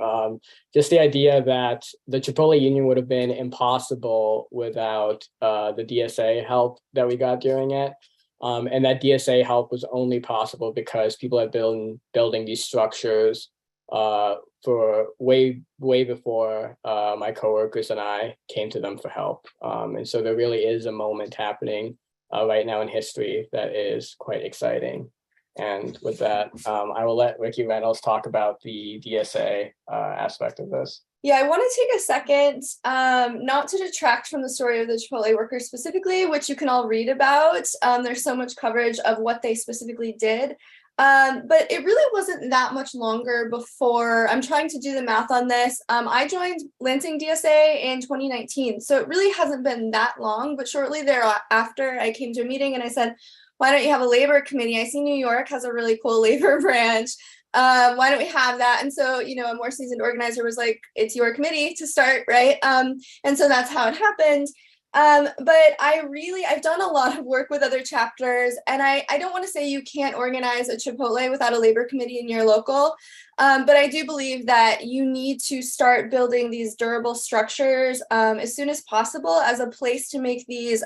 just the idea that the Chipotle union would have been impossible without the DSA help that we got during it. And that DSA help was only possible because people had been building these structures for way before my coworkers and I came to them for help. And so there really is a moment happening right now in history that is quite exciting. And with that, I will let Ricky Reynolds talk about the DSA aspect of this. Yeah, I want to take a second, not to detract from the story of the Chipotle workers specifically, which you can all read about. There's so much coverage of what they specifically did. But it really wasn't that much longer before, I'm trying to do the math on this. I joined Lansing DSA in 2019, so it really hasn't been that long, but shortly thereafter I came to a meeting and I said, why don't you have a labor committee? I see New York has a really cool labor branch. Why don't we have that? And so, you know, a more seasoned organizer was like, it's your committee to start, right? And so that's how it happened. But I've done a lot of work with other chapters, and I don't want to say you can't organize a Chipotle without a labor committee in your local, but I do believe that you need to start building these durable structures as soon as possible as a place to make these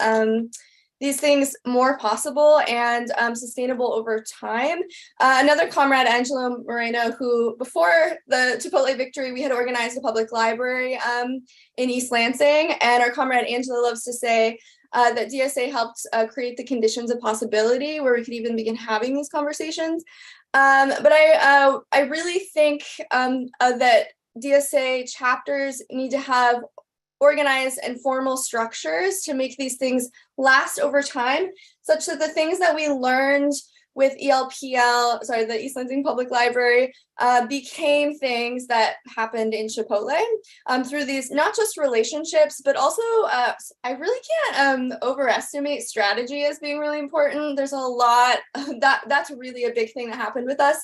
things more possible and sustainable over time. Another comrade, Angelo Moreno, who before the Chipotle victory, we had organized a public library in East Lansing. And our comrade Angelo loves to say that DSA helped create the conditions of possibility where we could even begin having these conversations. But I really think that DSA chapters need to have organized and formal structures to make these things last over time, such that the things that we learned with the East Lansing Public Library, became things that happened in Chipotle through these, not just relationships, but also I really can't overestimate strategy as being really important. There's a lot, that's really a big thing that happened with us.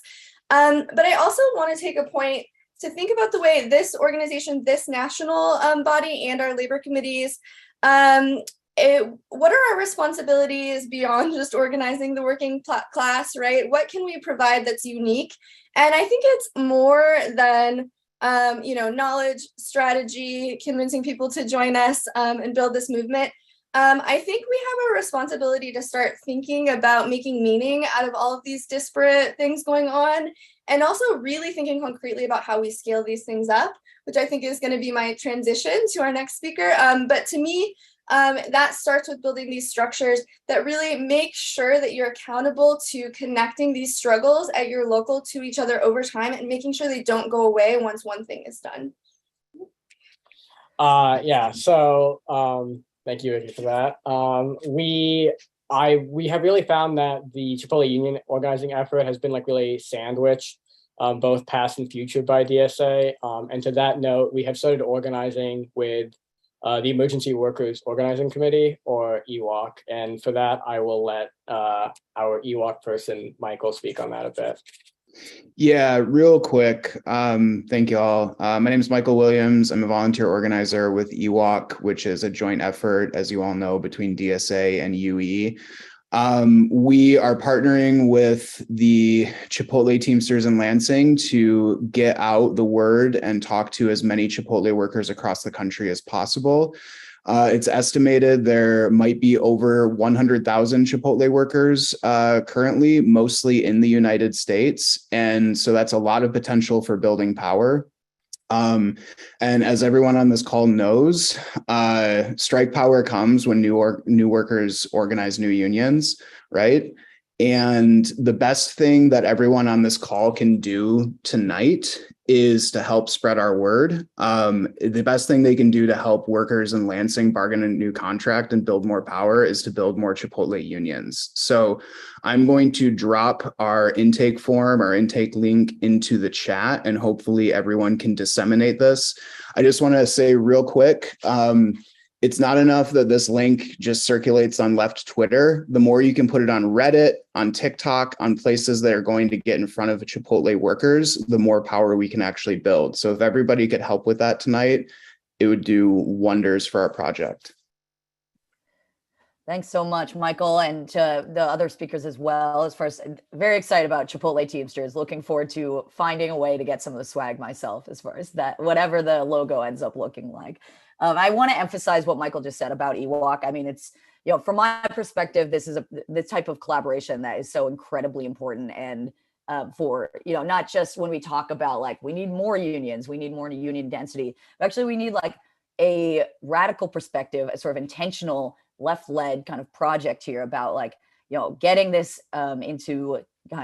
But I also want to take a point to think about the way this organization, this national body and our labor committees, what are our responsibilities beyond just organizing the working class, right? What can we provide that's unique? And I think it's more than, knowledge, strategy, convincing people to join us and build this movement. I think we have a responsibility to start thinking about making meaning out of all of these disparate things going on, and also really thinking concretely about how we scale these things up, which I think is going to be my transition to our next speaker. But to me, that starts with building these structures that really make sure that you're accountable to connecting these struggles at your local to each other over time and making sure they don't go away once one thing is done. Thank you, Ricky, for that. We have really found that the Chipotle union organizing effort has been like really sandwiched, both past and future by DSA. And to that note, we have started organizing with the Emergency Workers Organizing Committee, or EWOC. And for that, I will let our EWOC person, Michael, speak on that a bit. Yeah, real quick. Thank you all. My name is Michael Williams. I'm a volunteer organizer with EWOC, which is a joint effort, as you all know, between DSA and UE. We are partnering with the Chipotle Teamsters in Lansing to get out the word and talk to as many Chipotle workers across the country as possible. It's estimated there might be over 100,000 Chipotle workers currently, mostly in the United States. And so that's a lot of potential for building power. And as everyone on this call knows, strike power comes when new workers organize new unions, right? And the best thing that everyone on this call can do tonight is to help spread our word. The best thing they can do to help workers in Lansing bargain a new contract and build more power is to build more Chipotle unions. So I'm going to drop our intake form, our intake link into the chat, and hopefully everyone can disseminate this. I just want to say real quick, it's not enough that this link just circulates on left Twitter. The more you can put it on Reddit, on TikTok, on places that are going to get in front of Chipotle workers, the more power we can actually build. So if everybody could help with that tonight, it would do wonders for our project. Thanks so much, Michael, and to the other speakers as well. As far as very excited about Chipotle Teamsters, looking forward to finding a way to get some of the swag myself, as far as that, whatever the logo ends up looking like. I want to emphasize what Michael just said about EWOC. I mean, it's, you know, from my perspective, this is the type of collaboration that is so incredibly important. And for, you know, not just when we talk about like, we need more unions, we need more union density, but actually we need like a radical perspective, a sort of intentional left-led kind of project here about like, you know, getting this into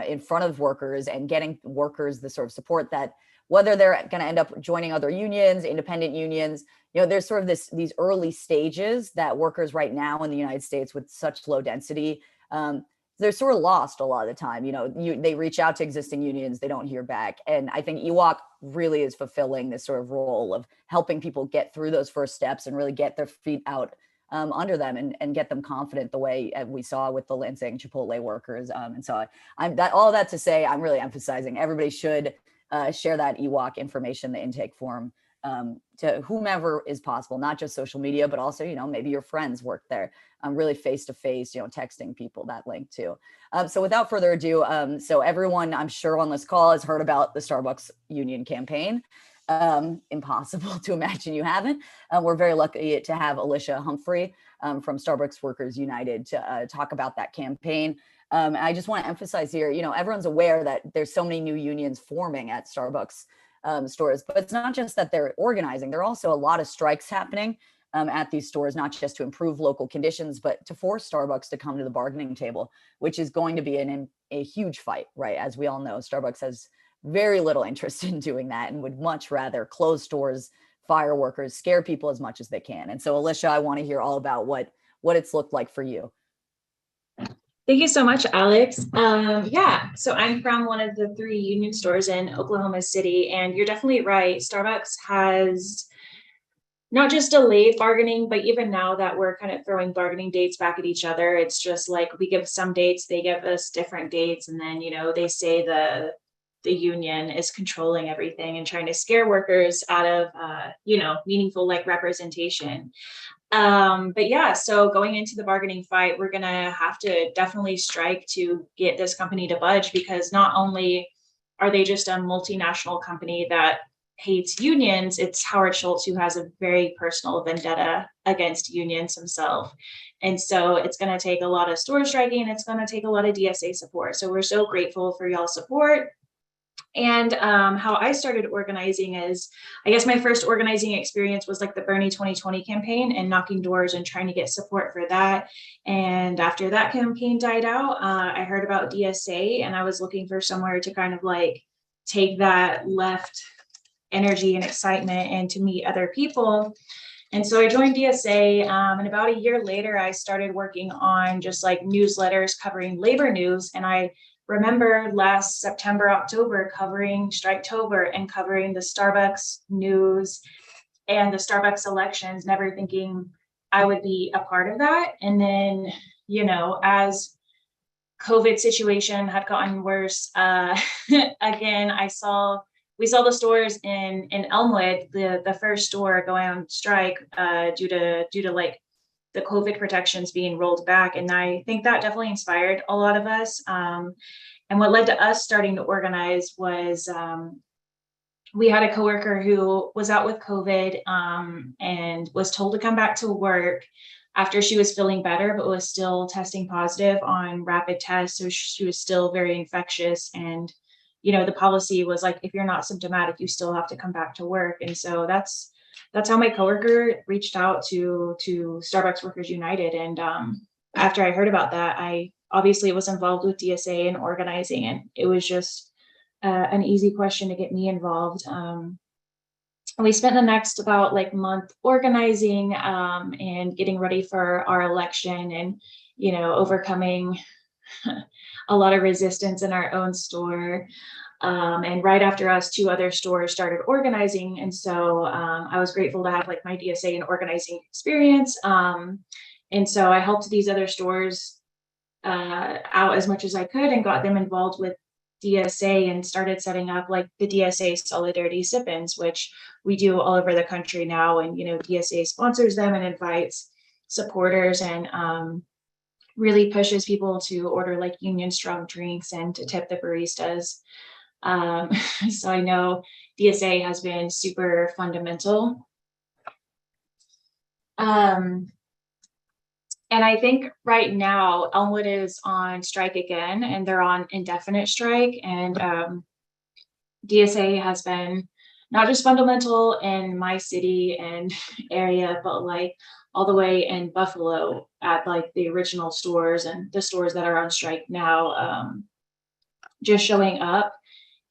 in front of workers and getting workers the sort of support that whether they're going to end up joining other unions, independent unions, you know, there's sort of these early stages that workers right now in the United States with such low density, they're sort of lost a lot of the time. You know, they reach out to existing unions, they don't hear back. And I think EWOC really is fulfilling this sort of role of helping people get through those first steps and really get their feet out under them and get them confident the way we saw with the Lansing Chipotle workers. And so all that to say, I'm really emphasizing everybody should share that EWOC information, the intake form, to whomever is possible, not just social media, but also, you know, maybe your friends work there, really face-to-face, you know, texting people that link too. So without further ado, so everyone I'm sure on this call has heard about the Starbucks union campaign. Impossible to imagine you haven't. We're very lucky to have Alicia Humphrey from Starbucks Workers United to talk about that campaign. I just want to emphasize here, you know, everyone's aware that there's so many new unions forming at Starbucks stores, but it's not just that they're organizing. There are also a lot of strikes happening at these stores, not just to improve local conditions, but to force Starbucks to come to the bargaining table, which is going to be a huge fight, right? As we all know, Starbucks has very little interest in doing that and would much rather close stores, fire workers, scare people as much as they can. And so, Alicia, I want to hear all about what it's looked like for you. Thank you so much, Alex. Yeah, so I'm from one of the 3 union stores in Oklahoma City, and you're definitely right. Starbucks has not just delayed bargaining, but even now that we're kind of throwing bargaining dates back at each other, it's just like we give some dates, they give us different dates, and then, you know, they say the union is controlling everything and trying to scare workers out of, you know, meaningful like representation. But yeah, so going into the bargaining fight, we're going to have to definitely strike to get this company to budge, because not only are they just a multinational company that hates unions, it's Howard Schultz who has a very personal vendetta against unions himself. And so it's going to take a lot of store striking, it's going to take a lot of DSA support. So we're so grateful for y'all's support. And how I started organizing is, I guess my first organizing experience was like the Bernie 2020 campaign and knocking doors and trying to get support for that. And after that campaign died out, I heard about DSA, and I was looking for somewhere to kind of like take that left energy and excitement and to meet other people. And so I joined DSA, and about a year later, I started working on just like newsletters covering labor news. And I remember last September, October, covering Striketober and covering the Starbucks news and the Starbucks elections, never thinking I would be a part of that. And then, you know, as COVID situation had gotten worse, again, we saw the stores in Elmwood, the first store going on strike due to like the COVID protections being rolled back. And I think that definitely inspired a lot of us. And what led to us starting to organize was we had a coworker who was out with COVID and was told to come back to work after she was feeling better, but was still testing positive on rapid tests. So she was still very infectious. And, you know, the policy was like, if you're not symptomatic, you still have to come back to work. And so that's how my coworker reached out to Starbucks Workers United. And after I heard about that, I obviously was involved with DSA and organizing, and it was just an easy question to get me involved. We spent the next about like month organizing and getting ready for our election, and overcoming a lot of resistance in our own store. And right after us, 2 other stores started organizing. And so I was grateful to have like my DSA and organizing experience. And so I helped these other stores out as much as I could and got them involved with DSA and started setting up like the DSA Solidarity Sip-ins, which we do all over the country now. And, DSA sponsors them and invites supporters and really pushes people to order like union strong drinks and to tip the baristas. So I know DSA has been super fundamental. And I think right now Elmwood is on strike again, and they're on indefinite strike. And DSA has been not just fundamental in my city and area, but like all the way in Buffalo at like the original stores and the stores that are on strike now, just showing up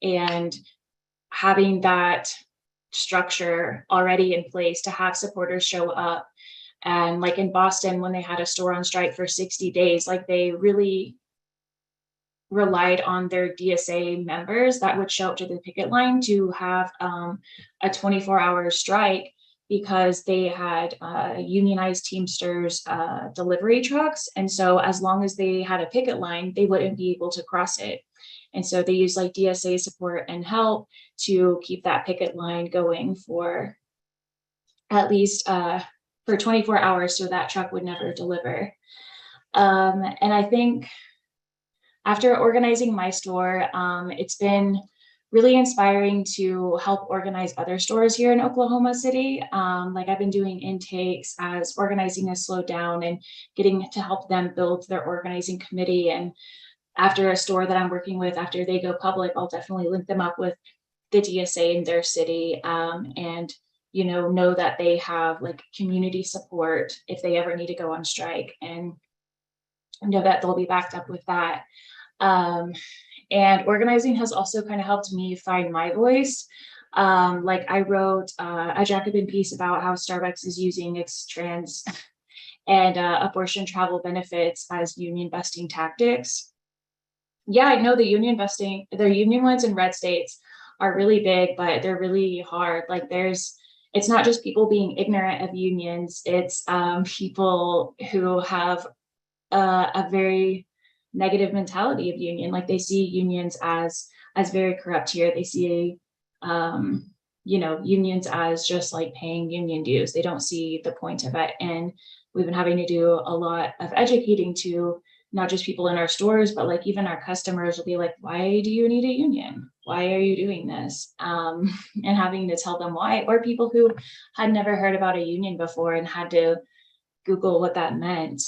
and having that structure already in place to have supporters show up. And like in Boston, when they had a store on strike for 60 days, like they really relied on their DSA members that would show up to the picket line to have a 24-hour strike, because they had unionized Teamsters delivery trucks. And so as long as they had a picket line, they wouldn't be able to cross it. And so they used like DSA support and help to keep that picket line going for at least for 24 hours, so that truck would never deliver. And I think after organizing my store, it's been really inspiring to help organize other stores here in Oklahoma City. Like I've been doing intakes as organizing has slowed down and getting to help them build their organizing committee. And after a store that I'm working with, after they go public, I'll definitely link them up with the DSA in their city, and know that they have like community support if they ever need to go on strike, and know that they'll be backed up with that. And organizing has also kind of helped me find my voice. Like I wrote a Jacobin piece about how Starbucks is using its trans and abortion travel benefits as union busting tactics. Yeah, I know the union ones in red states are really big, but they're really hard. Like it's not just people being ignorant of unions, it's people who have a very negative mentality of union. Like they see unions as very corrupt here. They see unions as just like paying union dues. They don't see the point of it. And we've been having to do a lot of educating to not just people in our stores, but like even our customers will be like, why do you need a union? Why are you doing this? And having to tell them why, or people who had never heard about a union before and had to Google what that meant.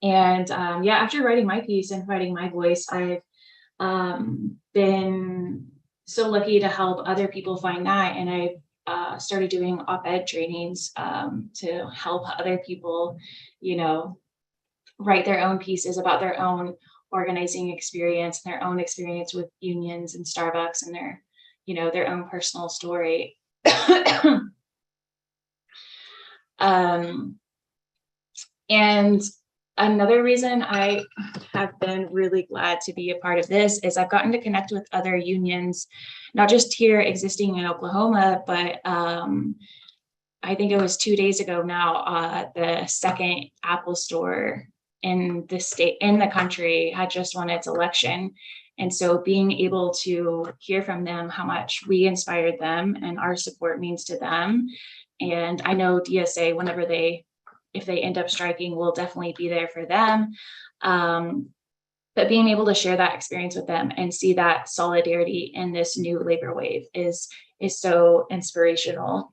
After writing my piece and finding my voice, I've been so lucky to help other people find that. And I've started doing op-ed trainings to help other people, write their own pieces about their own organizing experience, their own experience with unions and Starbucks, and their own personal story. And another reason I have been really glad to be a part of this is I've gotten to connect with other unions, not just here existing in Oklahoma, but I think it was 2 days ago now, the second Apple store in the country had just won its election. And so being able to hear from them how much we inspired them and our support means to them. And I know DSA, if they end up striking, will definitely be there for them. But being able to share that experience with them and see that solidarity in this new labor wave is so inspirational.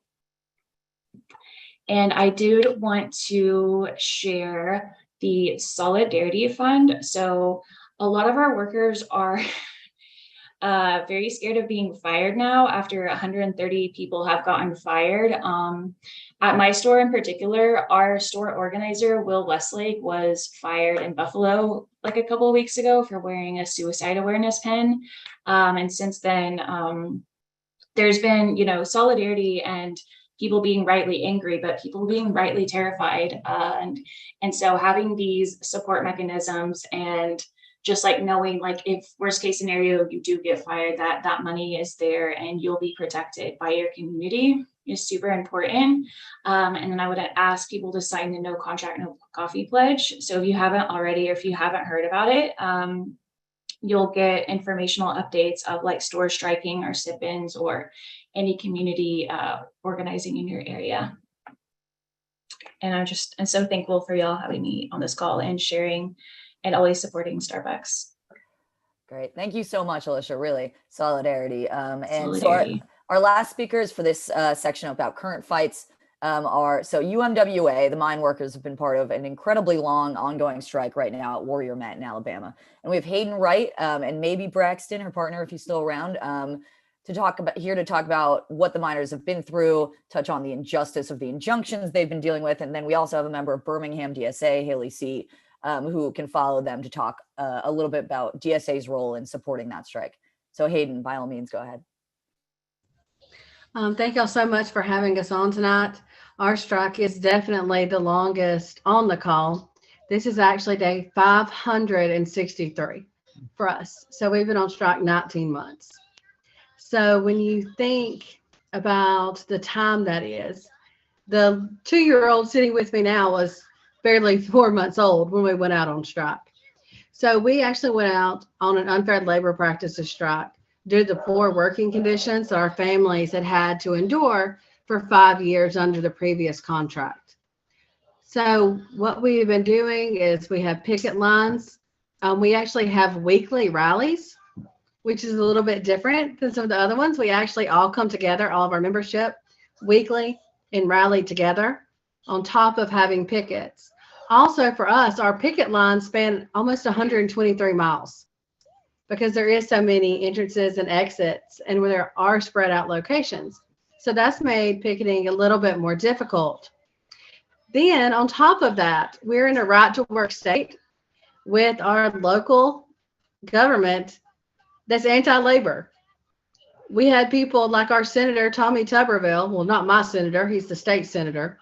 And I did want to share the Solidarity Fund. So a lot of our workers are very scared of being fired now after 130 people have gotten fired. At my store in particular, our store organizer, Will Westlake, was fired in Buffalo like a couple of weeks ago for wearing a suicide awareness pin. And since then, there's been, solidarity and people being rightly angry, but people being rightly terrified. And so having these support mechanisms and just like knowing, like, if worst case scenario, you do get fired, that money is there and you'll be protected by your community is super important. And then I would ask people to sign the No Contract, No Coffee pledge. So if you haven't already, or if you haven't heard about it, you'll get informational updates of like store striking or sit-ins or any community organizing in your area. And I'm so thankful for y'all having me on this call and sharing and always supporting Starbucks. Great. Thank you so much, Alicia. Really, solidarity. And Solidarity. so our last speakers for this section about current fights so UMWA, the mine workers, have been part of an incredibly long ongoing strike right now at Warrior Met in Alabama. And we have Hayden Wright and maybe Braxton, her partner, if he's still around, to talk about what the miners have been through, touch on the injustice of the injunctions they've been dealing with. And then we also have a member of Birmingham DSA, Haley C., who can follow them to talk a little bit about DSA's role in supporting that strike. So Hayden, by all means, go ahead. Thank y'all so much for having us on tonight. Our strike is definitely the longest on the call. This is actually day 563 for us. So we've been on strike 19 months. So when you think about the time that is, the 2-year-old sitting with me now was barely 4 months old when we went out on strike. So we actually went out on an unfair labor practices strike due to the poor working conditions that our families had to endure for 5 years under the previous contract. So what we've been doing is we have picket lines. We actually have weekly rallies, which is a little bit different than some of the other ones. We actually all come together, all of our membership, weekly and rally together on top of having pickets. Also for us, our picket lines span almost 123 miles because there is so many entrances and exits and where there are spread out locations. So that's made picketing a little bit more difficult. Then on top of that, we're in a right to work state with our local government that's anti-labor. We had people like our Senator Tommy Tuberville, well, not my senator, he's the state senator,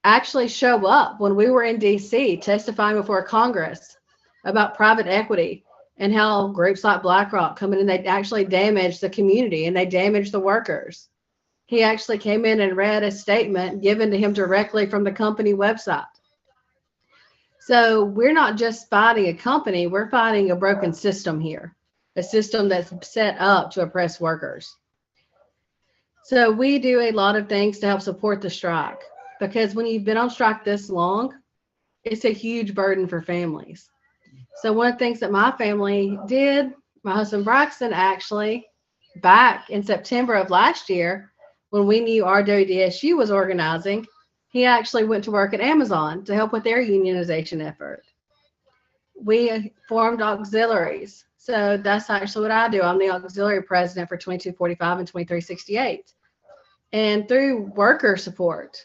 actually show up when we were in DC testifying before Congress about private equity and how groups like BlackRock come in and they actually damage the community and they damage the workers. He actually came in and read a statement given to him directly from the company website. So we're not just fighting a company, we're fighting a broken system here, a system that's set up to oppress workers. So we do a lot of things to help support the strike because when you've been on strike this long, it's a huge burden for families. So one of the things that my family did, my husband Braxton actually, back in September of last year, when we knew RWDSU was organizing, he actually went to work at Amazon to help with their unionization effort. We formed auxiliaries. So that's actually what I do. I'm the auxiliary president for 2245 and 2368. And through worker support,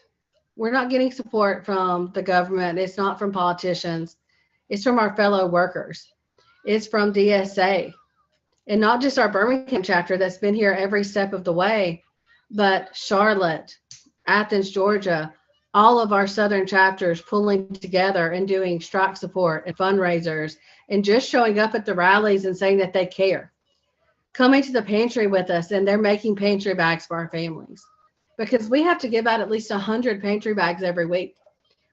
we're not getting support from the government. It's not from politicians. It's from our fellow workers. It's from DSA. And not just our Birmingham chapter that's been here every step of the way, but Charlotte, Athens, Georgia, all of our Southern chapters pulling together and doing strike support and fundraisers and just showing up at the rallies and saying that they care. Coming to the pantry with us, and they're making pantry bags for our families because we have to give out at least 100 pantry bags every week.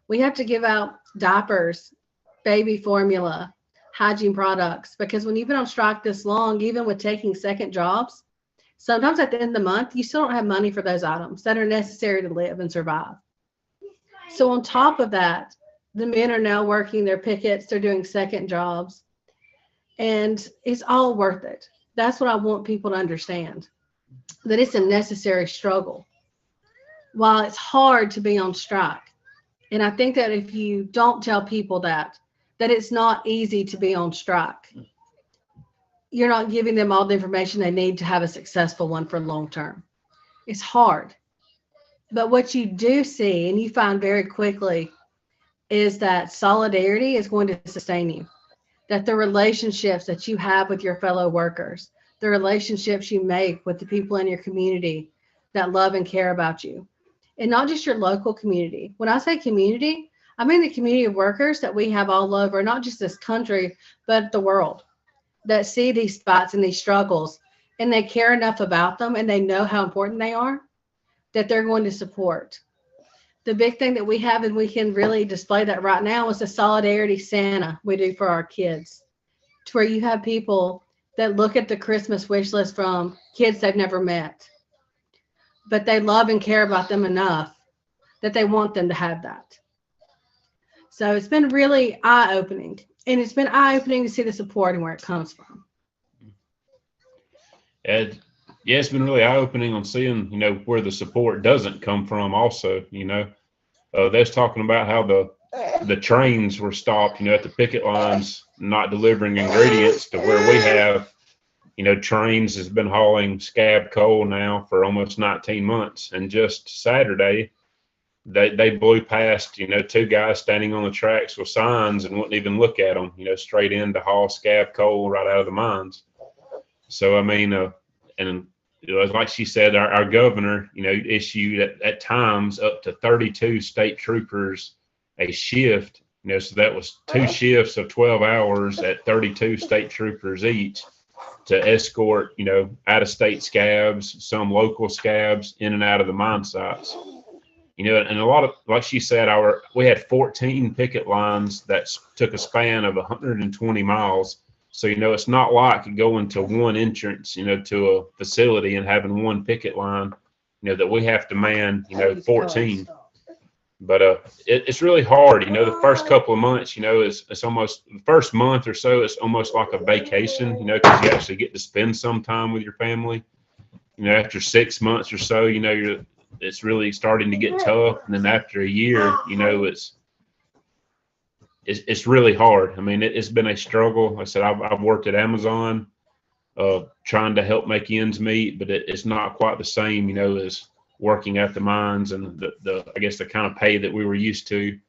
We have to give out diapers, baby formula, hygiene products, because when you've been on strike this long, even with taking second jobs, sometimes at the end of the month, you still don't have money for those items that are necessary to live and survive. So on top of that, the men are now working their pickets, they're doing second jobs, and it's all worth it. That's what I want people to understand, that it's a necessary struggle. While it's hard to be on strike, and I think that if you don't tell people that it's not easy to be on strike, you're not giving them all the information they need to have a successful one for long term. It's hard. But what you do see, and you find very quickly, is that solidarity is going to sustain you. That the relationships that you have with your fellow workers, the relationships you make with the people in your community that love and care about you, and not just your local community. When I say community, I mean the community of workers that we have all over, not just this country, but the world, that see these spots and these struggles, and they care enough about them, and they know how important they are, that they're going to support. The big thing that we have, and we can really display that right now, is the Solidarity Santa we do for our kids, to where you have people that look at the Christmas wish list from kids they've never met, but they love and care about them enough that they want them to have that. So it's been really eye-opening, and it's been eye-opening to see the support and where it comes from. Ed, yeah, it's been really eye-opening on seeing, where the support doesn't come from also, they was talking about how the trains were stopped, at the picket lines, not delivering ingredients, to where we have, trains has been hauling scab coal now for almost 19 months. And just Saturday, they blew past, two guys standing on the tracks with signs and wouldn't even look at them, straight in to haul scab coal right out of the mines. So, I mean, and like she said, our governor, issued at times up to 32 state troopers a shift, so that was 2 shifts of 12 hours at 32 state troopers each to escort, out of state scabs, some local scabs in and out of the mine sites. And a lot of, like she said, we had 14 picket lines that took a span of 120 miles. So, it's not like going to one entrance, to a facility and having one picket line, that we have to man, 14. But it's really hard, the first couple of months, it's almost the first month or so, it's almost like a vacation, because you actually get to spend some time with your family. After 6 months or so, it's really starting to get tough. And then after a year, it's really hard. I mean, it's been a struggle. Like I said, I've worked at Amazon, trying to help make ends meet, but it's not quite the same, as working at the mines and I guess the kind of pay that we were used to.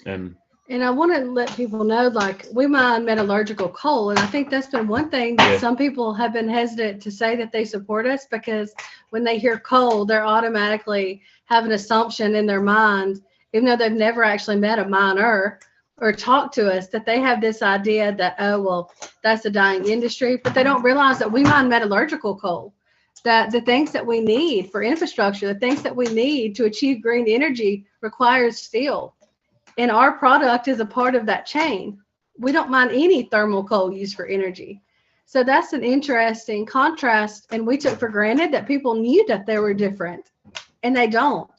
And I want to let people know, like, we mine metallurgical coal, and I think that's been one thing that some people have been hesitant to say that they support us, because when they hear coal, they're automatically have an assumption in their mind, even though they've never actually met a miner or talked to us, that they have this idea that, oh, well, that's a dying industry, but they don't realize that we mine metallurgical coal, that the things that we need for infrastructure, the things that we need to achieve green energy requires steel. And our product is a part of that chain. We don't mine any thermal coal used for energy. So that's an interesting contrast. And we took for granted that people knew that they were different, and they don't.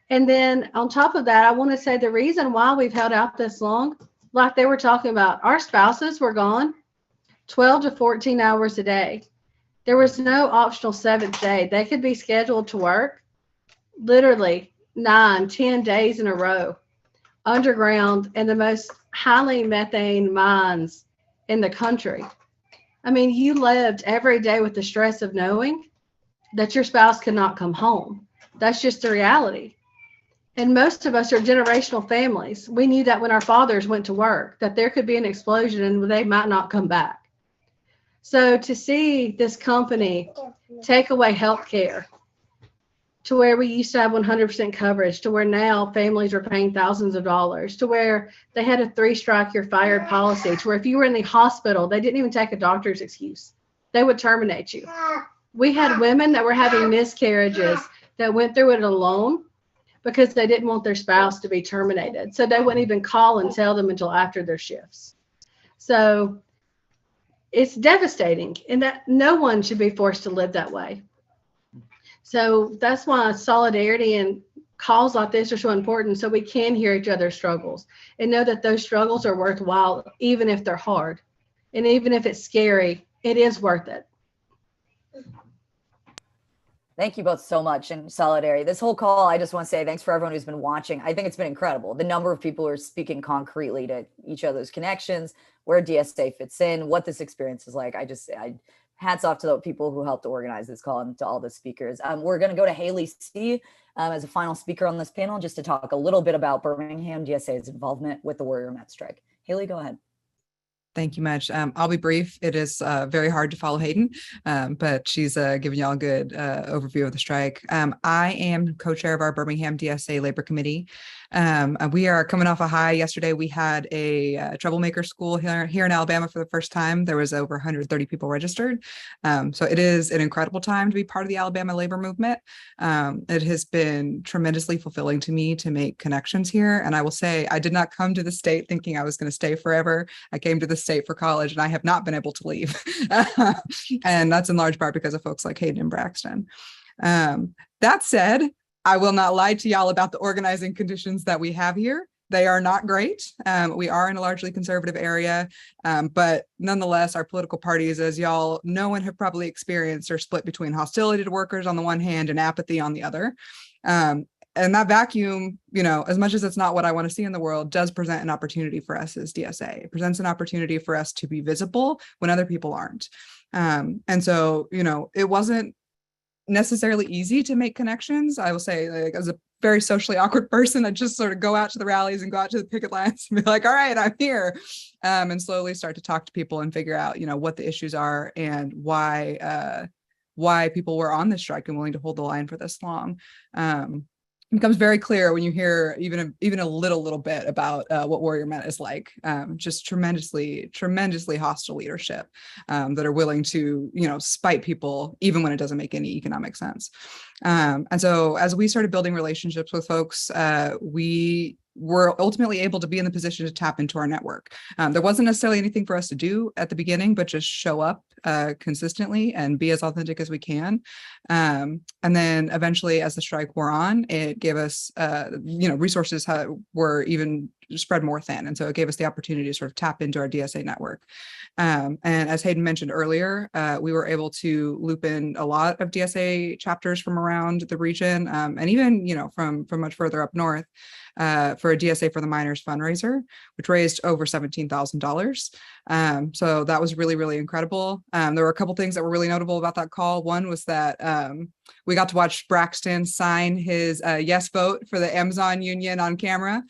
And then on top of that, I want to say the reason why we've held out this long, like they were talking about, our spouses were gone 12 to 14 hours a day. There was no optional 7th day. They could be scheduled to work literally 9, 10 days in a row underground in the most highly methane mines in the country. I mean, you lived every day with the stress of knowing that your spouse could not come home. That's just the reality. And most of us are generational families. We knew that when our fathers went to work, that there could be an explosion and they might not come back. So to see this company take away health care to where we used to have 100% coverage, to where now families are paying thousands of dollars, to where they had a 3-strike you're fired policy, to where if you were in the hospital, they didn't even take a doctor's excuse. They would terminate you. We had women that were having miscarriages that went through it alone because they didn't want their spouse to be terminated. So they wouldn't even call and tell them until after their shifts. So it's devastating, and that no one should be forced to live that way. So that's why solidarity and calls like this are so important, so we can hear each other's struggles and know that those struggles are worthwhile, even if they're hard. And even if it's scary, it is worth it. Thank you both so much in solidarity. This whole call, I just want to say thanks for everyone who's been watching. I think it's been incredible. The number of people who are speaking concretely to each other's connections, where DSA fits in, what this experience is like. I hats off to the people who helped organize this call and to all the speakers. We're going to go to Haley C. As a final speaker on this panel, just to talk a little bit about Birmingham DSA's involvement with the Warrior Met strike. Haley, go ahead. Thank you much. I'll be brief. It is very hard to follow Hayden, but she's giving y'all a good overview of the strike. I am co-chair of our Birmingham DSA Labor Committee. We are coming off a high. Yesterday, we had a troublemaker school here in Alabama for the first time. There was over 130 people registered. So it is an incredible time to be part of the Alabama labor movement. It has been tremendously fulfilling to me to make connections here. And I will say, I did not come to the state thinking I was going to stay forever. I came to the state for college and I have not been able to leave. And that's in large part because of folks like Hayden and Braxton. That said, I will not lie to y'all about the organizing conditions that we have here. They are not great. We are in a largely conservative area, but nonetheless, our political parties, as y'all know and have probably experienced, are split between hostility to workers on the one hand and apathy on the other. And that vacuum, as much as it's not what I want to see in the world, does present an opportunity for us as DSA. It presents an opportunity for us to be visible when other people aren't. And so, it wasn't necessarily easy to make connections. I will say, like, as a very socially awkward person, I just sort of go out to the rallies and go out to the picket lines and be like, all right, I'm here, and slowly start to talk to people and figure out, what the issues are and why people were on this strike and willing to hold the line for this long. Becomes very clear when you hear even a little bit about what Warrior Met is like. Just tremendously hostile leadership that are willing to spite people even when it doesn't make any economic sense. And so as we started building relationships with folks, we were ultimately able to be in the position to tap into our network. There wasn't necessarily anything for us to do at the beginning, but just show up consistently and be as authentic as we can. And then eventually, as the strike wore on, it gave us, resources were even spread more thin. And so it gave us the opportunity to sort of tap into our DSA network. And as Hayden mentioned earlier, we were able to loop in a lot of DSA chapters from around the region, and even, from much further up north, for a DSA for the Miners fundraiser, which raised over $17,000. So that was really, really incredible. There were a couple things that were really notable about that call. One was that we got to watch Braxton sign his yes vote for the Amazon union on camera.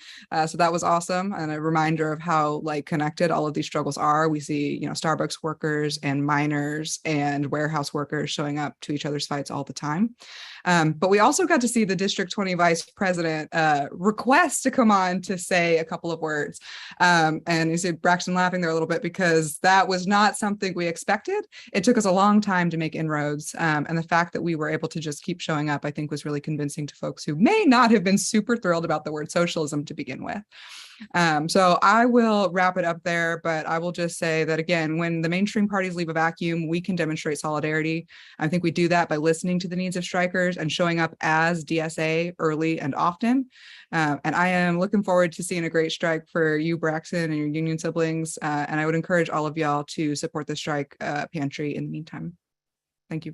So that was awesome, and a reminder of how connected all of these struggles are. We see, Starbucks workers and miners and warehouse workers showing up to each other's fights all the time. But we also got to see the District 20 Vice President request to come on to say a couple of words. And you see Braxton laughing there a little bit because that was not something we expected. It took us a long time to make inroads. And the fact that we were able to just keep showing up, I think, was really convincing to folks who may not have been super thrilled about the word socialism to begin with. So I will wrap it up there, but I will just say that, again, when the mainstream parties leave a vacuum, we can demonstrate solidarity. I think we do that by listening to the needs of strikers and showing up as DSA early and often. And I am looking forward to seeing a great strike for you, Braxton, and your union siblings. And I would encourage all of y'all to support the strike pantry in the meantime. Thank you.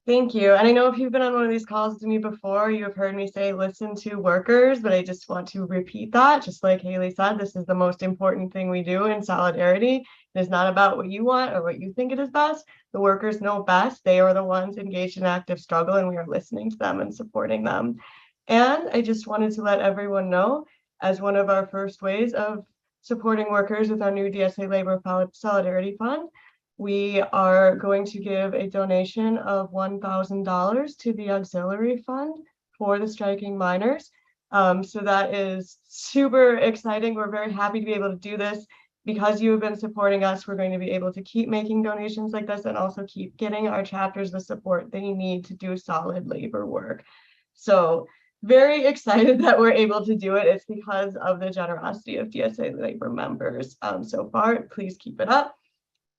Thank you. And I know if you've been on one of these calls with me before, you have heard me say, listen to workers, but I just want to repeat that. Just like Haley said, this is the most important thing we do in solidarity. It is not about what you want or what you think it is best. The workers know best. They are the ones engaged in active struggle, and we are listening to them and supporting them. And I just wanted to let everyone know, as one of our first ways of supporting workers with our new DSA Labor Solidarity Fund, we are going to give a donation of $1,000 to the auxiliary fund for the striking miners. So that is super exciting. We're very happy to be able to do this. Because you have been supporting us, we're going to be able to keep making donations like this and also keep getting our chapters the support they need to do solid labor work. So very excited that we're able to do it. It's because of the generosity of DSA Labor members so far. Please keep it up.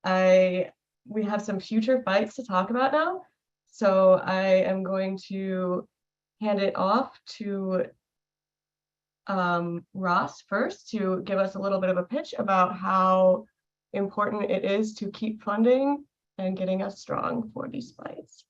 We have some future fights to talk about now. So I am going to hand it off to Ross first to give us a little bit of a pitch about how important it is to keep funding and getting us strong for these fights.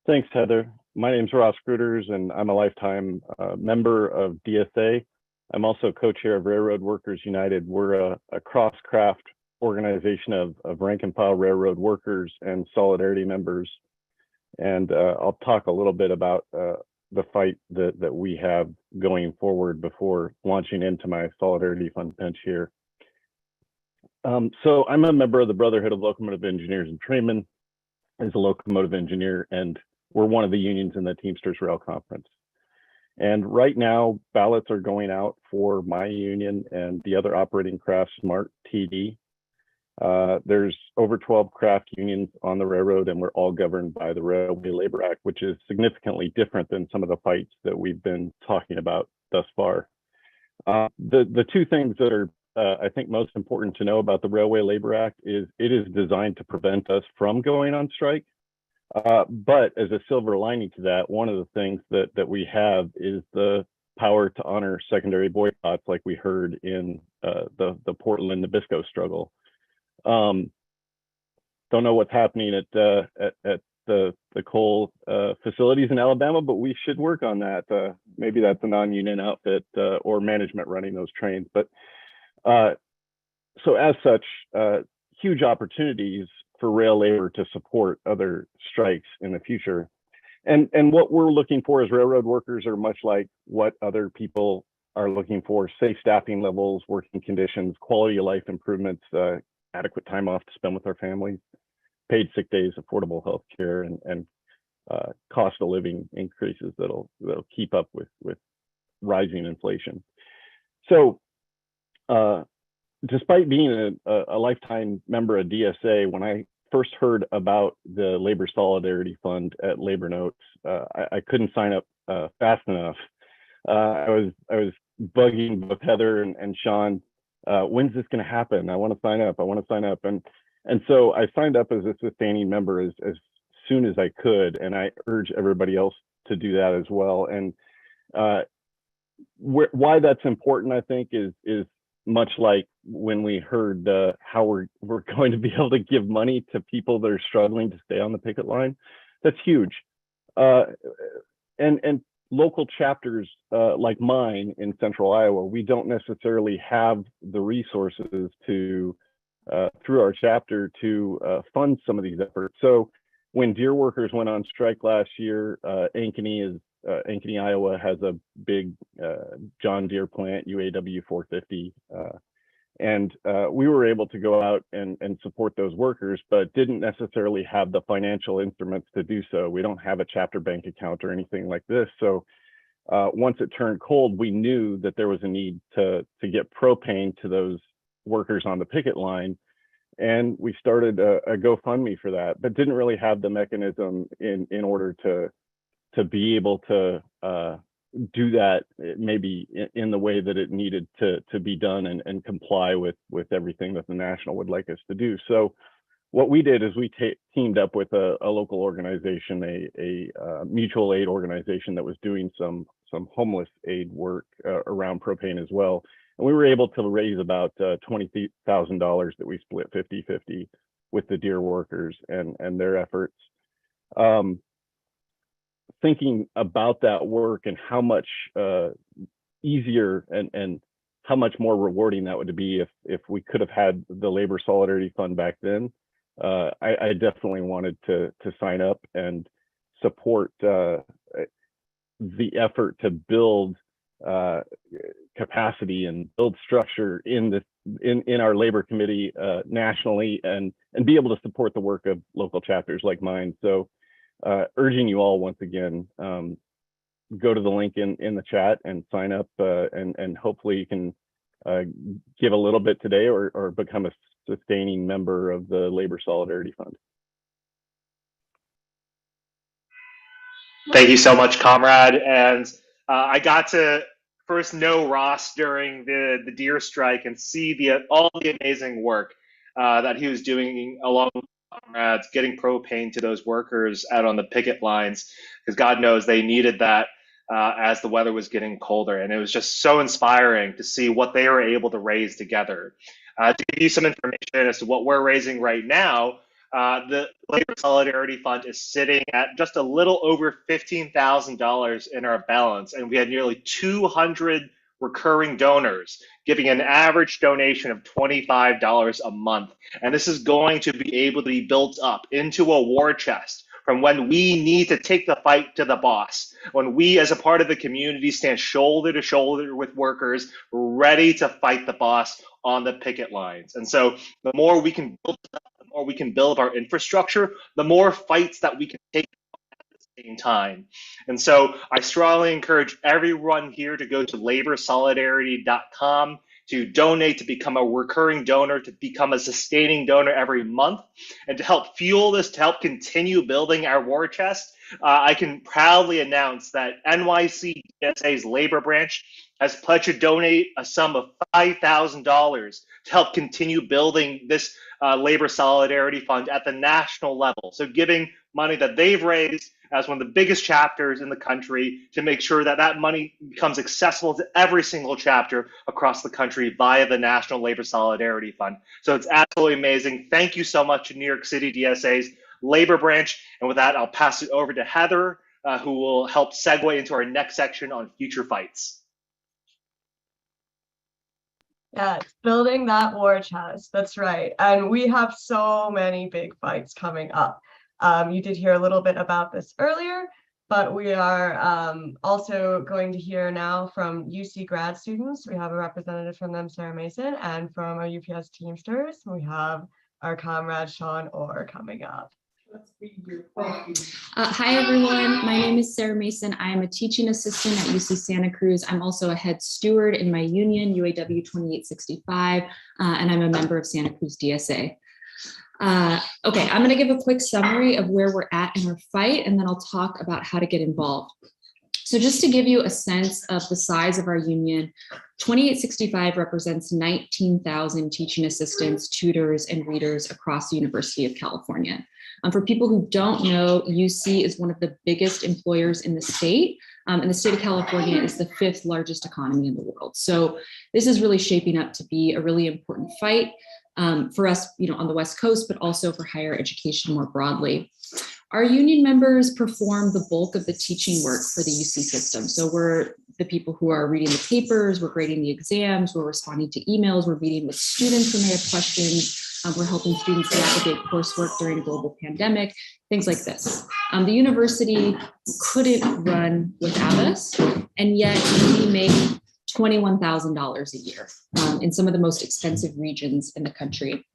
Thanks, Heather. My name's Ross Gruters, and I'm a lifetime member of DSA. I'm also co-chair of Railroad Workers United. We're a cross-craft organization of rank and file railroad workers and solidarity members. And I'll talk a little bit about the fight that we have going forward before launching into my Solidarity Fund pinch here. So I'm a member of the Brotherhood of Locomotive Engineers and Trainmen as a locomotive engineer, and we're one of the unions in the Teamsters Rail Conference. And right now, ballots are going out for my union and the other operating craft, SMART TD. There's over 12 craft unions on the railroad, and we're all governed by the Railway Labor Act, which is significantly different than some of the fights that we've been talking about thus far. The two things that are, I think, most important to know about the Railway Labor Act is it is designed to prevent us from going on strike. But as a silver lining to that, one of the things that we have is the power to honor secondary boycotts, like we heard in the Portland Nabisco struggle. Don't know what's happening at the coal facilities in Alabama, but we should work on that. Maybe that's a non-union outfit or management running those trains. But so as such, huge opportunities for rail labor to support other strikes in the future. And what we're looking for as railroad workers are much like what other people are looking for: safe staffing levels, working conditions, quality of life improvements, adequate time off to spend with our families, paid sick days, affordable health care, and cost of living increases that'll keep up with rising inflation. So despite being a lifetime member of DSA, when I first heard about the Labor Solidarity Fund at Labor Notes, I couldn't sign up fast enough. I was bugging both Heather and Sean, when's this going to happen? I want to sign up. I want to sign up. And so I signed up as a sustaining member as soon as I could, and I urge everybody else to do that as well. And why that's important, I think, is much like when we heard how we're going to be able to give money to people that are struggling to stay on the picket line. That's huge. And local chapters like mine in Central Iowa, we don't necessarily have the resources to, through our chapter, to fund some of these efforts. So when Deere workers went on strike last year, Ankeny, Iowa has a big John Deere plant, UAW 450. And we were able to go out and support those workers, but didn't necessarily have the financial instruments to do so. We don't have a chapter bank account or anything like this. So once it turned cold, we knew that there was a need to get propane to those workers on the picket line. And we started a GoFundMe for that, but didn't really have the mechanism in order to be able to do that maybe in the way that it needed to be done and comply with everything that the national would like us to do. So what we did is we teamed up with a local organization, a mutual aid organization that was doing some homeless aid work around propane as well. And we were able to raise about $20,000 that we split 50-50 with the Deere workers and their efforts. Thinking about that work and how much easier and how much more rewarding that would be if we could have had the Labor Solidarity Fund back then, I definitely wanted to sign up and support the effort to build capacity and build structure in our labor committee nationally, and be able to support the work of local chapters like mine. So urging you all once again, go to the link in the chat and sign up, and hopefully you can give a little bit today or become a sustaining member of the Labor Solidarity Fund. Thank you so much, comrade. And I got to first know Ross during the Deere strike and see all the amazing work that he was doing along with comrades, getting propane to those workers out on the picket lines, because God knows they needed that as the weather was getting colder. And it was just so inspiring to see what they were able to raise together. To give you some information as to what we're raising right now, the Labor Solidarity Fund is sitting at just a little over $15,000 in our balance, and we had nearly 200 recurring donors giving an average donation of $25 a month. And this is going to be able to be built up into a war chest from when we need to take the fight to the boss, when we as a part of the community stand shoulder to shoulder with workers ready to fight the boss on the picket lines. And so the more we can build up, the more we can build our infrastructure, the more fights that we can take at the same time. And so I strongly encourage everyone here to go to laborsolidarity.com to donate, to become a recurring donor, to become a sustaining donor every month, and to help fuel this, to help continue building our war chest. I can proudly announce that NYC DSA's labor branch has pledged to donate a sum of $5,000 to help continue building this Labor Solidarity Fund at the national level. So giving money that they've raised as one of the biggest chapters in the country to make sure that that money becomes accessible to every single chapter across the country via the National Labor Solidarity Fund. So it's absolutely amazing. Thank you so much to New York City DSA's labor branch. And with that, I'll pass it over to Heather, who will help segue into our next section on future fights. Yeah, it's building that war chest. That's right. And we have so many big fights coming up. You did hear a little bit about this earlier, but we are also going to hear now from UC grad students. We have a representative from them, Sarah Mason, and from our UPS Teamsters, we have our comrade Sean Orr coming up. Hi, everyone. My name is Sarah Mason. I am a teaching assistant at UC Santa Cruz. I'm also a head steward in my union, UAW 2865, and I'm a member of Santa Cruz DSA. Okay, I'm going to give a quick summary of where we're at in our fight, and then I'll talk about how to get involved. So just to give you a sense of the size of our union, 2865 represents 19,000 teaching assistants, tutors, and readers across the University of California. For people who don't know, UC is one of the biggest employers in the state, and the state of California is the 5th largest economy in the world. So this is really shaping up to be a really important fight for us, on the West Coast, but also for higher education more broadly. Our union members perform the bulk of the teaching work for the UC system. So we're the people who are reading the papers, we're grading the exams, we're responding to emails, we're meeting with students when they have questions, we're helping students navigate coursework during a global pandemic, things like this. The university couldn't run without us, and yet we make $21,000 a year in some of the most expensive regions in the country.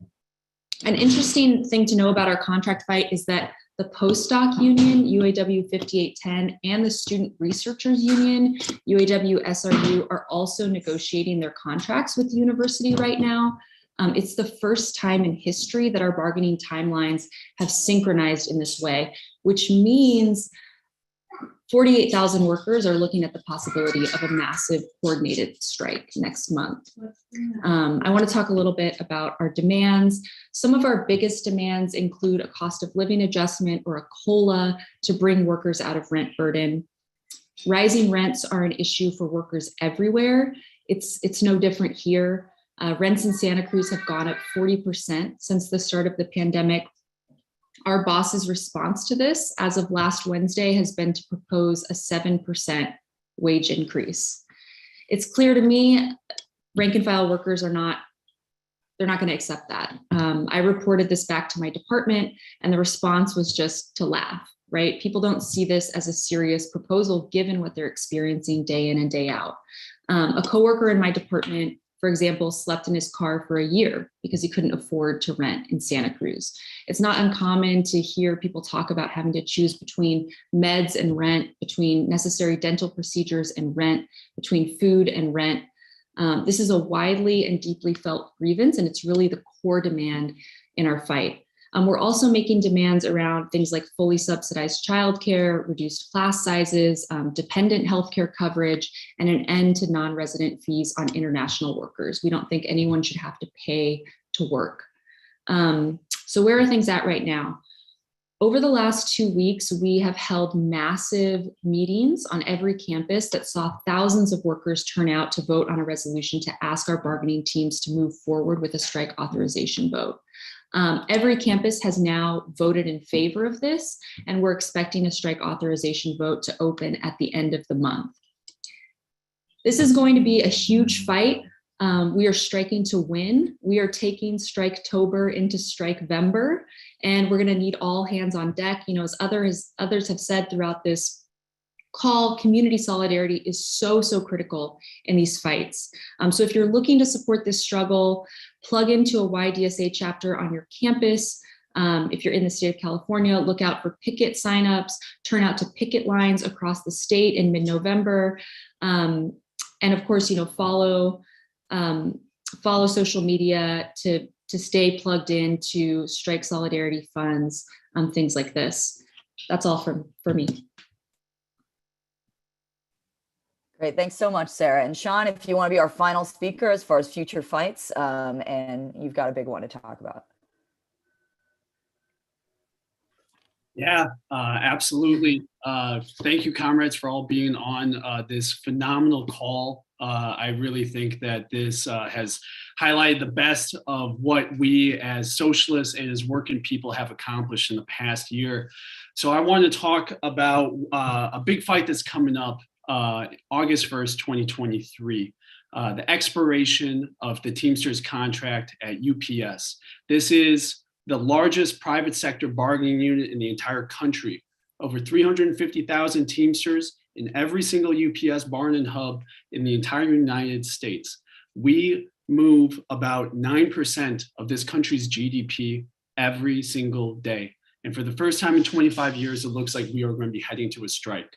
An interesting thing to know about our contract fight is that the postdoc union, UAW 5810, and the student researchers union, UAW SRU, are also negotiating their contracts with the university right now. It's the first time in history that our bargaining timelines have synchronized in this way, which means 48,000 workers are looking at the possibility of a massive coordinated strike next month. I want to talk a little bit about our demands. Some of our biggest demands include a cost of living adjustment or a COLA to bring workers out of rent burden. Rising rents are an issue for workers everywhere. It's no different here. Rents in Santa Cruz have gone up 40% since the start of the pandemic. Our boss's response to this, as of last Wednesday, has been to propose a 7% wage increase. It's clear to me, rank and file workers they're not going to accept that. I reported this back to my department, and the response was just to laugh, right? People don't see this as a serious proposal given what they're experiencing day in and day out. A coworker in my department, for example, slept in his car for a year because he couldn't afford to rent in Santa Cruz. It's not uncommon to hear people talk about having to choose between meds and rent, between necessary dental procedures and rent, between food and rent. This is a widely and deeply felt grievance, and it's really the core demand in our fight. We're also making demands around things like fully subsidized childcare, reduced class sizes, dependent healthcare coverage, and an end to non-resident fees on international workers. We don't think anyone should have to pay to work. So where are things at right now? Over the last 2 weeks, we have held massive meetings on every campus that saw thousands of workers turn out to vote on a resolution to ask our bargaining teams to move forward with a strike authorization vote. Every campus has now voted in favor of this, and we're expecting a strike authorization vote to open at the end of the month. This is going to be a huge fight. We are striking to win. We are taking Striketober into Strikevember, and we're going to need all hands on deck. You know, as others have said throughout this call, community solidarity is so critical in these fights. So if you're looking to support this struggle, plug into a YDSA chapter on your campus. If you're in the state of California, look out for picket signups, turn out to picket lines across the state in mid-November. And of course, you know, follow social media to stay plugged into strike solidarity funds, things like this. That's all for me. Great, thanks so much, Sarah. And Sean, if you want to be our final speaker as far as future fights, and you've got a big one to talk about. Yeah, absolutely. Thank you, comrades, for all being on this phenomenal call. I really think that this has highlighted the best of what we as socialists and as working people have accomplished in the past year. So I want to talk about a big fight that's coming up August 1st, 2023, the expiration of the Teamsters contract at UPS. This is the largest private sector bargaining unit in the entire country. Over 350,000 Teamsters in every single UPS barn and hub in the entire United States. We move about 9% of this country's GDP every single day. And for the first time in 25 years, it looks like we are going to be heading to a strike.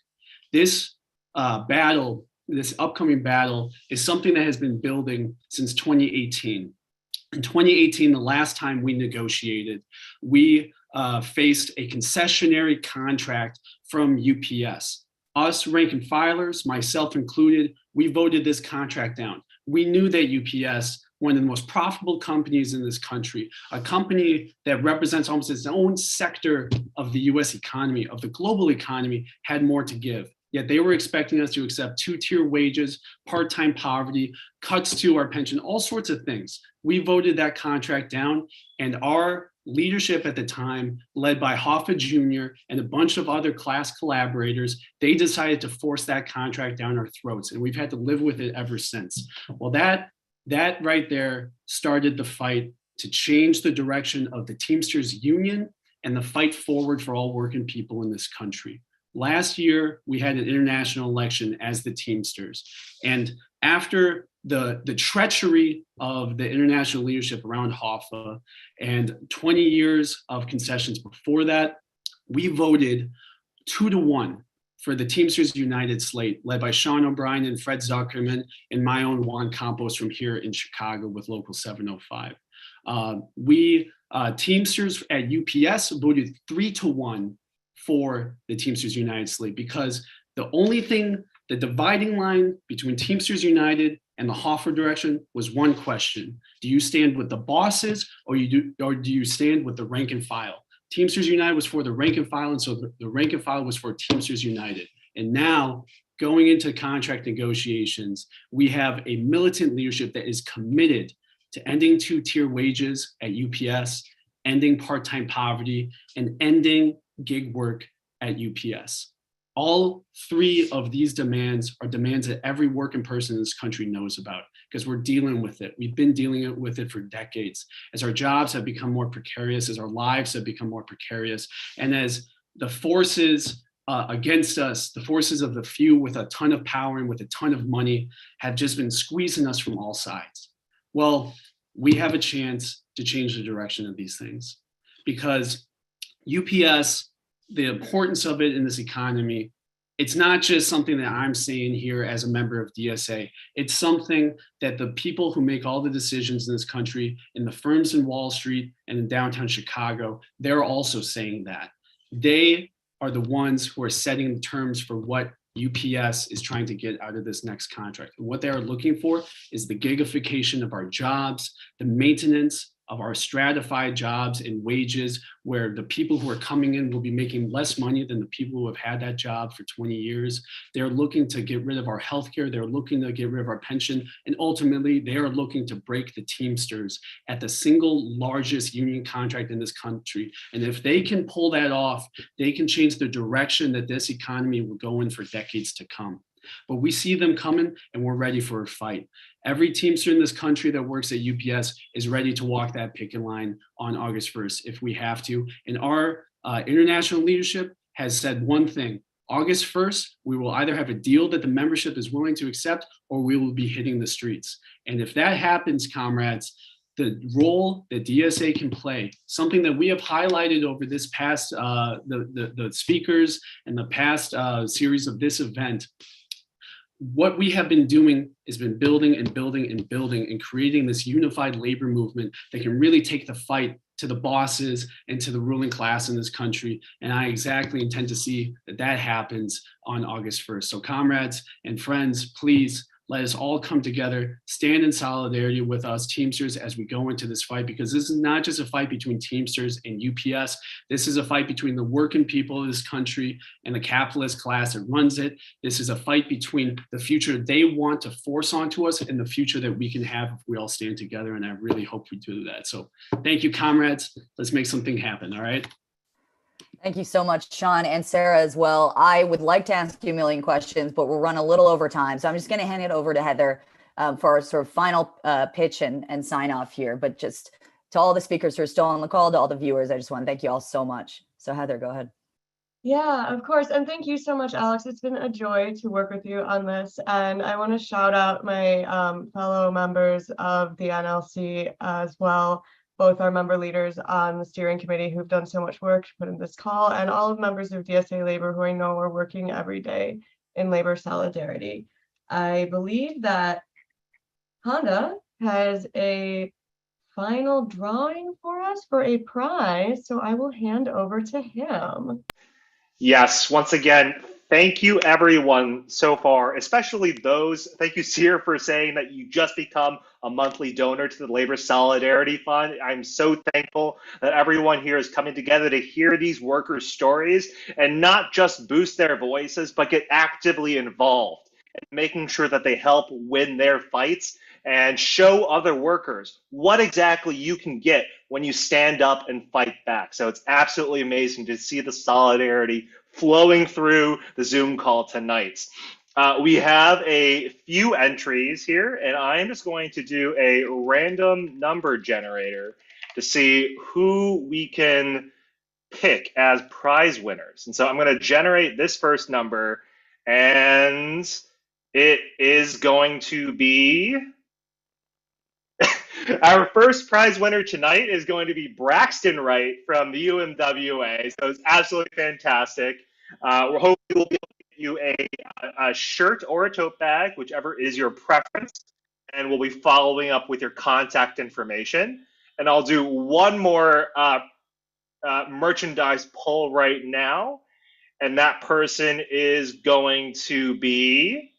This battle, this upcoming battle, is something that has been building since 2018. In 2018, the last time we negotiated, we faced a concessionary contract from UPS. Us rank and filers, myself included, we voted this contract down. We knew that UPS, one of the most profitable companies in this country, a company that represents almost its own sector of the US economy, of the global economy, had more to give. Yet they were expecting us to accept two-tier wages, part-time poverty, cuts to our pension, all sorts of things. We voted that contract down, and our leadership at the time, led by Hoffa Jr. and a bunch of other class collaborators, they decided to force that contract down our throats, and we've had to live with it ever since. Well, that right there started the fight to change the direction of the Teamsters Union and the fight forward for all working people in this country. Last year, we had an international election as the Teamsters. And after the treachery of the international leadership around Hoffa and 20 years of concessions before that, we voted 2-1 for the Teamsters United slate, led by Sean O'Brien and Fred Zuckerman and my own Juan Campos from here in Chicago with Local 705. Teamsters at UPS voted 3-1 for the Teamsters United slate, because the only thing, the dividing line between Teamsters United and the Hoffa direction was one question: do you stand with the bosses, or do you stand with the rank and file? Teamsters United was for the rank and file, and so the rank and file was for Teamsters United. And now, going into contract negotiations, we have a militant leadership that is committed to ending two-tier wages at UPS, ending part-time poverty, and ending gig work at UPS. All three of these demands are demands that every working person in this country knows about, because we're dealing with it. We've been dealing with it for decades. As our jobs have become more precarious, as our lives have become more precarious, and as the forces against us, the forces of the few with a ton of power and with a ton of money, have just been squeezing us from all sides. Well, we have a chance to change the direction of these things, because UPS, the importance of it in this economy, it's not just something that I'm saying here as a member of DSA. It's something that the people who make all the decisions in this country, in the firms in Wall Street and in downtown Chicago, they're also saying that. They are the ones who are setting the terms for what UPS is trying to get out of this next contract. And what they are looking for is the gigification of our jobs, the maintenance of our stratified jobs and wages, where the people who are coming in will be making less money than the people who have had that job for 20 years. They're looking to get rid of our healthcare. They're looking to get rid of our pension. And ultimately, they are looking to break the Teamsters at the single largest union contract in this country. And if they can pull that off, they can change the direction that this economy will go in for decades to come. But we see them coming and we're ready for a fight. Every Teamster in this country that works at UPS is ready to walk that picket line on August 1st if we have to. And our international leadership has said one thing: August 1st, we will either have a deal that the membership is willing to accept, or we will be hitting the streets. And if that happens, comrades, the role that DSA can play, something that we have highlighted over this past, the speakers and the past series of this event, what we have been doing has been building and building and building and creating this unified labor movement that can really take the fight to the bosses and to the ruling class in this country. And I exactly intend to see that that happens on August 1st. So comrades and friends, please let us all come together, stand in solidarity with us Teamsters as we go into this fight, because this is not just a fight between Teamsters and UPS. This is a fight between the working people of this country and the capitalist class that runs it. This is a fight between the future they want to force onto us and the future that we can have if we all stand together. And I really hope we do that. So thank you, comrades. Let's make something happen. All right. Thank you so much, Sean, and Sarah as well. I would like to ask you a million questions, but we'll run a little over time. So I'm just going to hand it over to Heather for our sort of final pitch and sign off here. But just to all the speakers who are still on the call, to all the viewers, I just want to thank you all so much. So Heather, go ahead. Yeah, of course. And thank you so much, Alex. It's been a joy to work with you on this. And I want to shout out my fellow members of the NLC as well, both our member leaders on the steering committee who've done so much work to put in this call, and all of members of DSA Labor who I know are working every day in labor solidarity. I believe that Honda has a final drawing for us for a prize, so I will hand over to him. Yes, once again, thank you everyone so far, especially those. Thank you, Sear, for saying that you just become a monthly donor to the Labor Solidarity Fund. I'm so thankful that everyone here is coming together to hear these workers' stories and not just boost their voices, but get actively involved and making sure that they help win their fights and show other workers what exactly you can get when you stand up and fight back. So it's absolutely amazing to see the solidarity flowing through the Zoom call tonight. We have a few entries here, and I'm just going to do a random number generator to see who we can pick as prize winners. And so I'm going to generate this first number, and it is going to be our first prize winner tonight is going to be Braxton Wright from the UMWA. So it's absolutely fantastic. We're hoping we'll be able to get you a shirt or a tote bag, whichever is your preference. And we'll be following up with your contact information. And I'll do one more merchandise pull right now. And that person is going to be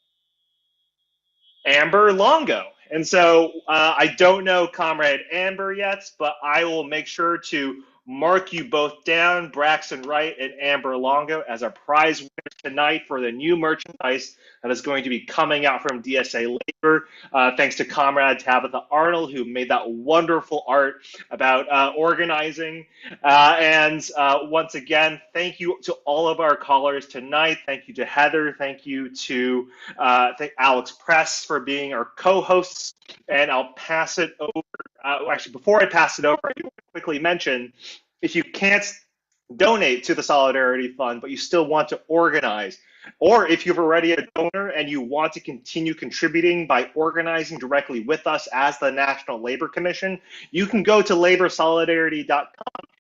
Amber Longo. And so I don't know Comrade Amber yet, but I will make sure to mark you both down, Braxton Wright and Amber Longo, as our prize winners tonight for the new merchandise that is going to be coming out from DSA Labor. Thanks to Comrade Tabitha Arnold, who made that wonderful art about organizing. Once again, thank you to all of our callers tonight. Thank you to Heather. Thank you to Alex Press for being our co-hosts. And I'll pass it over. Actually, before I pass it over, I want to quickly mention, if you can't donate to the Solidarity Fund, but you still want to organize, or if you've already a donor and you want to continue contributing by organizing directly with us as the National Labor Commission, you can go to laborsolidarity.com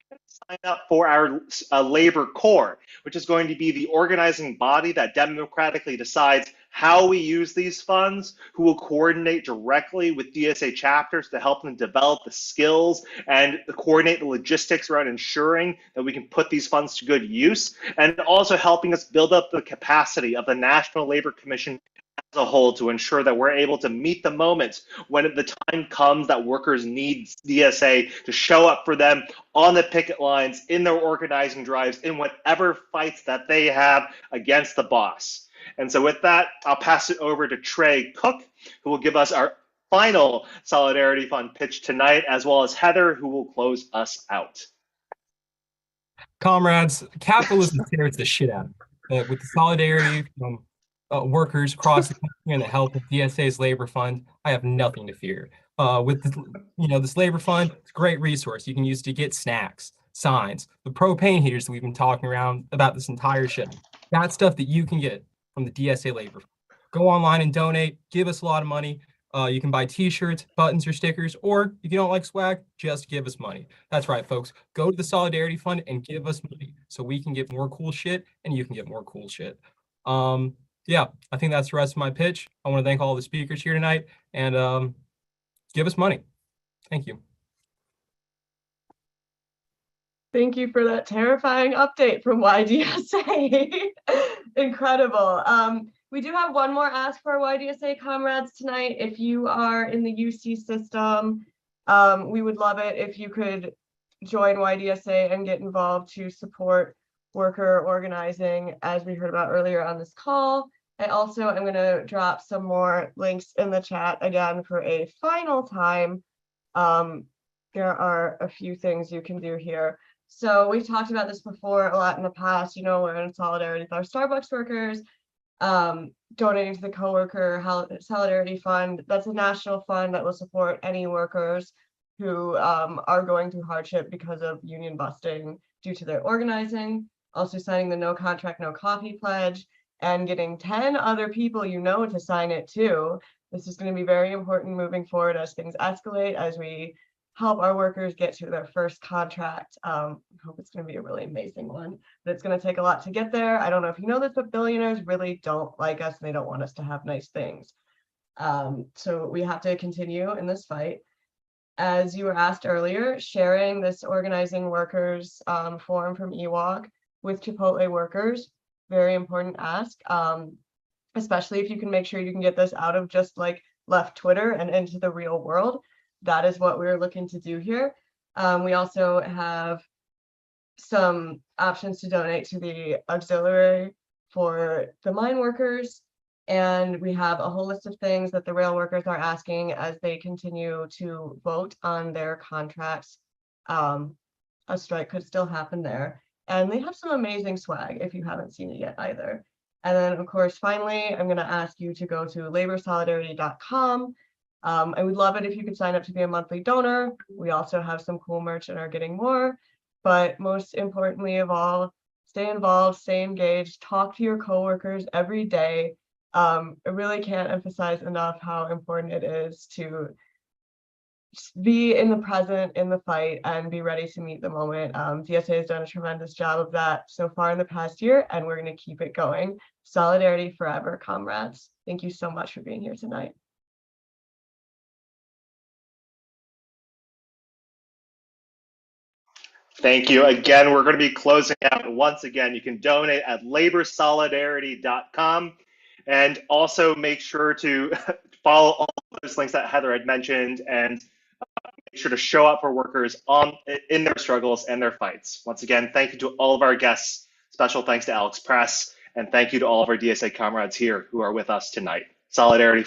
and sign up for our Labor Corps, which is going to be the organizing body that democratically decides how we use these funds, who will coordinate directly with DSA chapters to help them develop the skills and coordinate the logistics around ensuring that we can put these funds to good use, and also helping us build up the capacity of the National Labor Commission a whole to ensure that we're able to meet the moment when the time comes that workers need DSA to show up for them on the picket lines, in their organizing drives, in whatever fights that they have against the boss. And so with that, I'll pass it over to Trey Cook, who will give us our final Solidarity Fund pitch tonight, as well as Heather, who will close us out. Comrades, capitalism tears the shit out of it. With the solidarity from workers across the country and the help of DSA's Labor Fund, I have nothing to fear. With this Labor Fund, it's a great resource you can use to get snacks, signs, the propane heaters that we've been talking around about this entire show. That's stuff that you can get from the DSA Labor Fund. Go online and donate. Give us a lot of money. You can buy t-shirts, buttons, or stickers, or if you don't like swag, just give us money. That's right, folks. Go to the Solidarity Fund and give us money so we can get more cool shit and you can get more cool shit. Yeah, I think that's the rest of my pitch. I want to thank all the speakers here tonight and give us money. Thank you. Thank you for that terrifying update from YDSA. Incredible. We do have one more ask for our YDSA comrades tonight. If you are in the UC system, we would love it if you could join YDSA and get involved to support worker organizing, as we heard about earlier on this call. I also am going to drop some more links in the chat again for a final time. There are a few things you can do here. So we've talked about this before a lot in the past. You know, we're in solidarity with our Starbucks workers, donating to the coworker solidarity fund. That's a national fund that will support any workers who are going through hardship because of union busting due to their organizing. Also signing the No Contract, No Coffee pledge and getting 10 other people you know to sign it too. This is going to be very important moving forward as things escalate, as we help our workers get to their first contract. I hope it's going to be a really amazing one, but it's going to take a lot to get there. I don't know if you know this, but billionaires really don't like us and they don't want us to have nice things. So we have to continue in this fight. As you were asked earlier, sharing this organizing workers form from EWOC with Chipotle workers, very important ask, especially if you can make sure you can get this out of just like left Twitter and into the real world. That is what we're looking to do here. We also have some options to donate to the auxiliary for the mine workers. And we have a whole list of things that the rail workers are asking as they continue to vote on their contracts. A strike could still happen there. And they have some amazing swag if you haven't seen it yet either. And then, of course, finally, I'm going to ask you to go to laborsolidarity.com. I would love it if you could sign up to be a monthly donor. We also have some cool merch and are getting more. But most importantly of all, stay involved, stay engaged, talk to your coworkers every day. I really can't emphasize enough how important it is to be in the present, in the fight, and be ready to meet the moment. DSA has done a tremendous job of that so far in the past year, and we're going to keep it going. Solidarity forever, comrades. Thank you so much for being here tonight. Thank you. Again, we're going to be closing out. Once again, you can donate at laborsolidarity.com. And also make sure to follow all those links that Heather had mentioned and make sure to show up for workers in their struggles and their fights. Once again, thank you to all of our guests. Special thanks to Alex Press. And thank you to all of our DSA comrades here who are with us tonight. Solidarity.